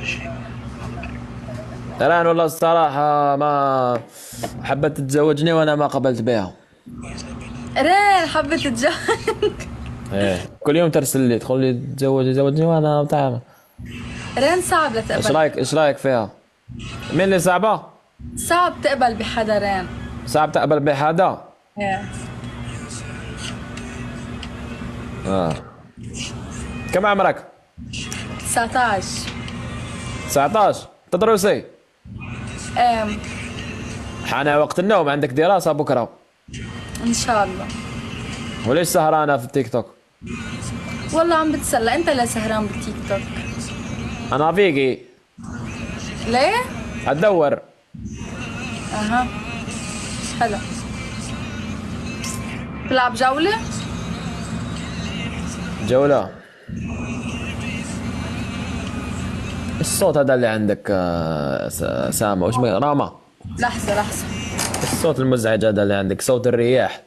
ايران والله الصراحه ما حبت تتزوجني وانا ما قبلت بها. رين حبت تتجوز؟ ايه كل يوم ترسل لي تقول لي تزوجني وانا بتاع. رين صعب لتقبل. ايش رايك فيها؟ مين اللي صعبه؟ صعب تقبل بحدا رين. صعب تقبل بحدا؟ ايه. كم عمرك؟ 19. 19 تدرسي؟ ايه حان وقت النوم عندك دراسة بكرة ان شاء الله. وليش سهرانة في التيك توك؟ والله عم بتسلى. انت اللي سهران بالتيك توك. انا فيكي ليه؟ ادور. اها حلو. تلعب جولة؟ جولة. الصوت هذا اللي عندك سامة وش راما؟ لحظة. الصوت المزعج هذا اللي عندك صوت الرياح.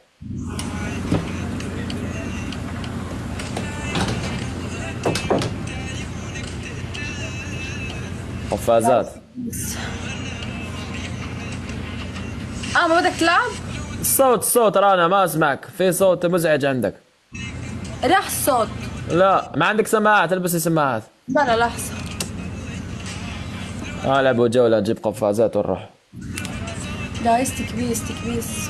قفازات. ما بدك تلعب؟ الصوت رانا ما اسمعك. في صوت مزعج عندك. راح الصوت. لا ما عندك سماعات. البسي سماعات. بلا لحظة. لعبوا جولة نجيب قفازات ونروح. جايز تكبيس.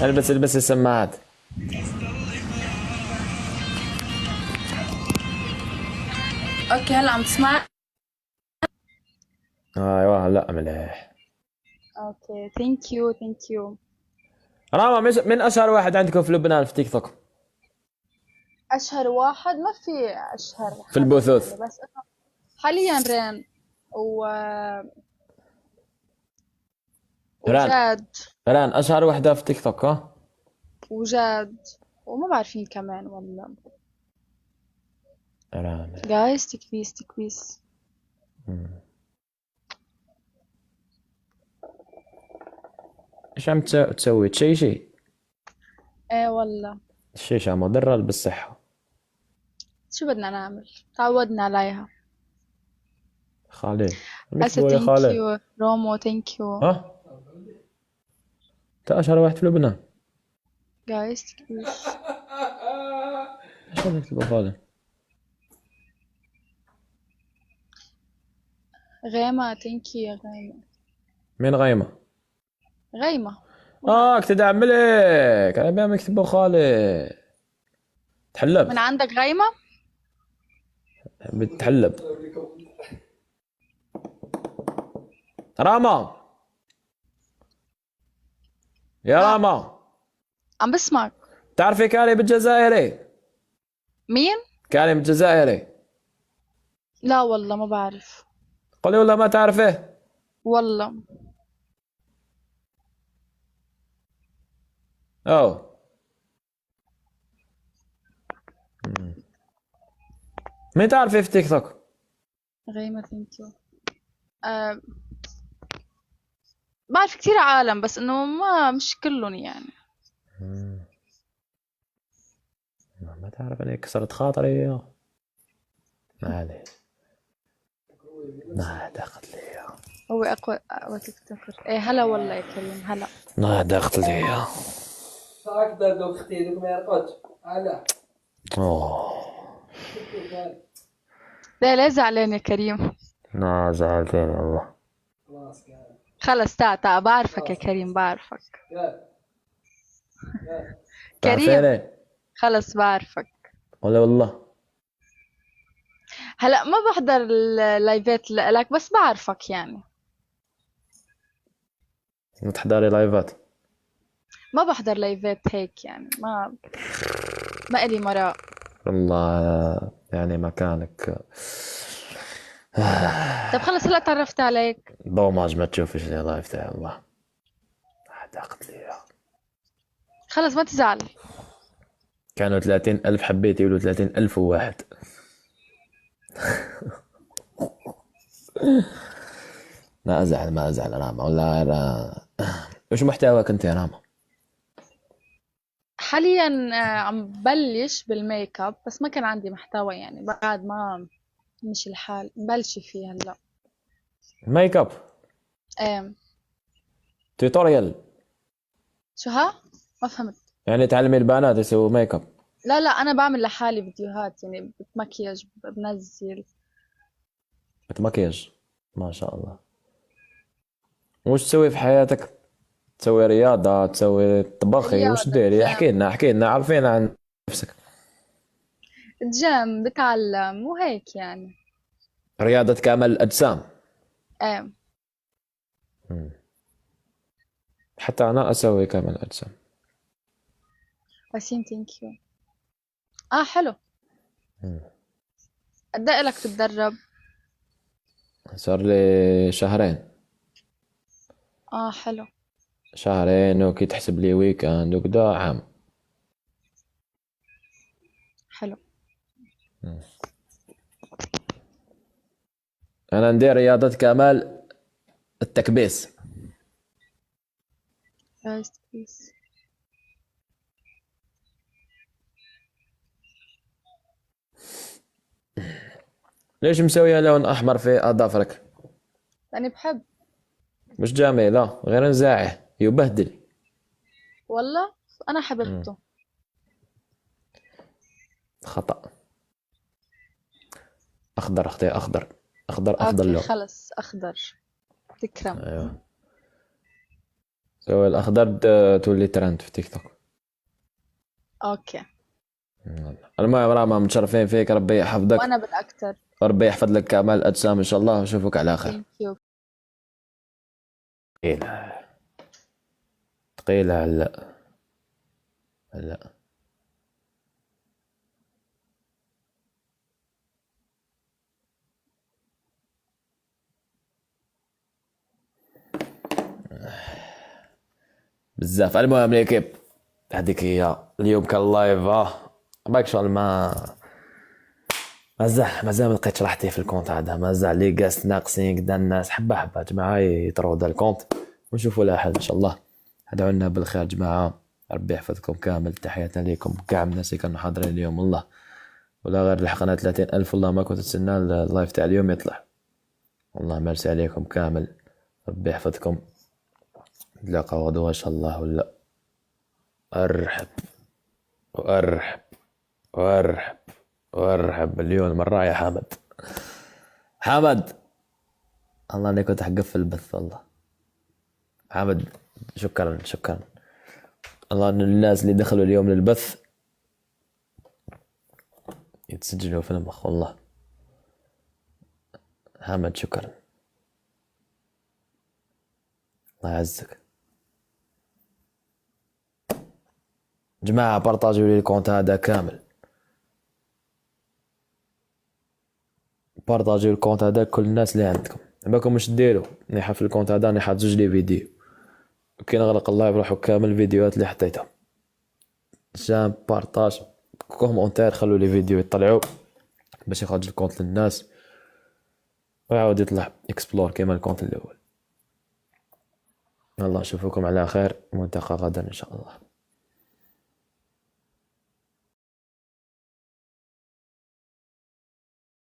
البسي السماعات. اوكي هلا عم تسمع؟ ايوه لا مليح. اوكي ثانك يو. راما من اشهر واحد عندكم في لبنان في تيك توك؟ اشهر واحد ما في اشهر في البثوث. بس حاليا رين وجاد. ران اشهر وحده في تيك توك. وجاد وما بعرفين كمان والله. ران جايز تكبيس. ايش عم تسوي؟ شيء ايه والله. الشيشة مضرة بالصحة. شو بدنا نعمل؟ تعودنا عليها. خالي هسه ثانك يو رومو. ثانك يو. انت اشهر واحد في لبنان. جايز تكبيس. ايش بدك تبغى خالي؟ غيمة. ثانك يو يا غيمة. مين غيمة؟ غيمة. اكتب عملك انا بيعمل يكتبوا خالي. تحلب من عندك غيمة؟ بتحلب. راما يا راما، عم بسمعك. تعرفي كريم الجزائري؟ مين؟ كريم الجزائري. لا والله ما بعرف. قولي والله ما تعرفيه. والله أو مين تعرفي في تيك توك؟ غيمة ثانك يو. بعرف كتير عالم بس انه مش كلهم يعني. ما تعرف أنا كسرت خاطري. ما عليه، ما دخل لي. هو اقوى تيك توكر. ايه هلا والله يا كريم هلا. ما دخل لي. أكثر دوك اختي دوك ما يرقدش هلا. أوه لا زعلان يا كريم. لا زعلتني والله. خلص تعا بعرفك يا كريم بعرفك. كريم تعرفيني؟ خلص بعرفك. ولا والله هلا ما بحضر اللايفات لك بس بعرفك يعني. ما تحضري لايفات؟ ما بحضر لايفات هيك يعني ما إلي مراء. والله يعني مكانك طب خلص هلا تعرفت عليك. ضوماج ما تشوفش لي لايف تاعي والله. اعتقد لي خلص ما تزعل. كانوا 30,000 حبيت يقولوا 30,000 وواحد. ما أزعل راما والله. وش محتواك أنت يا راما؟ حاليا عم بلش بالميك اب بس ما كان عندي محتوى يعني بعد ما مش الحال بلش فيه هلا. ميك اب ايه توتوريال شو ها؟ ما فهمت. يعني تعلمي البنات يسووا ميك اب؟ لا انا بعمل لحالي فيديوهات يعني بتمكيج بنزل. بتمكيج ما شاء الله. وش تسوي في حياتك؟ تسوي رياضة، تسوي طبخي، وش ديري؟ احكي لنا عرفينا عن نفسك. جيم بتعلم وهيك يعني. رياضة كمال الأجسام. ايه حتى أنا أسوي كمال الأجسام. وسيم ثانك يو. حلو. قد ايه لك تتدرب؟ صار لي شهرين. حلو. شهرين وكي تحسب لي ويكاند وكدا عام. حلو. أنا ندير رياضة كمال التكبيس. بيس. ليش مسويها لون أحمر في أظافرك؟ لاني بحب. مش جميلة غير نزاعه يبهدل. والله انا حبيبته. خطأ. أخضر أختي، أخضر أفضل لون. خلص اخضر. تكرم. أيوه سوي الأخضر تولي ترند في تيك توك. اوكي. المهم راما متشرفين فيك، ربي يحفظك. وانا بالاكثر. ربي يحفظ لك كمال الأجسام إن شاء الله وأشوفك على خير. ثانك يو. ثقيلة هلا بزاف. المهم ليكيب هذيك هي اليوم كان لايف. باك شغل مازال ما لقيتش راحتي في الكونت هذا. مازال لي قاس ناقصين كدا الناس حبه جماعه يطروا هذا الكونت ونشوفوا له حل ان شاء الله. ادعوا لنا بالخير جماعه، ربي يحفظكم كامل. تحياتنا ليكم كاع الناس اللي كانوا حاضرين اليوم والله. ولا غير لحقنا 30,000 والله ما كنت نتسنى اللايف تاع اليوم يطلع. والله ميرسي عليكم كامل، ربي يحفظكم. نتلاقى غدوة ان شاء الله. ولا ارحب مليون مرة يا حمد. الله اني كنت حقفل البث والله. حمد شكرا الله ان الناس اللي دخلوا اليوم للبث يتسجلوا في المخ والله. حمد شكرا. الله يعزك. جماعة بارطاجيو لي الكونت هذا كامل، بارطاجيو الكونت هذا كل الناس اللي عندكم. باكم واش ديروا، نيحا في الكونت هذا نيحا 2 لي فيديو، كي نغلق اللايف روحوا كامل الفيديوهات اللي حطيتها. جام بارطاج كومونتير، خلوا لي فيديو يطلعوا باش يخرج الكونت للناس ويعاود يطلع اكسبلور كيما الكونت الاول. الله نشوفكم على خير، ملتقى غدا ان شاء الله.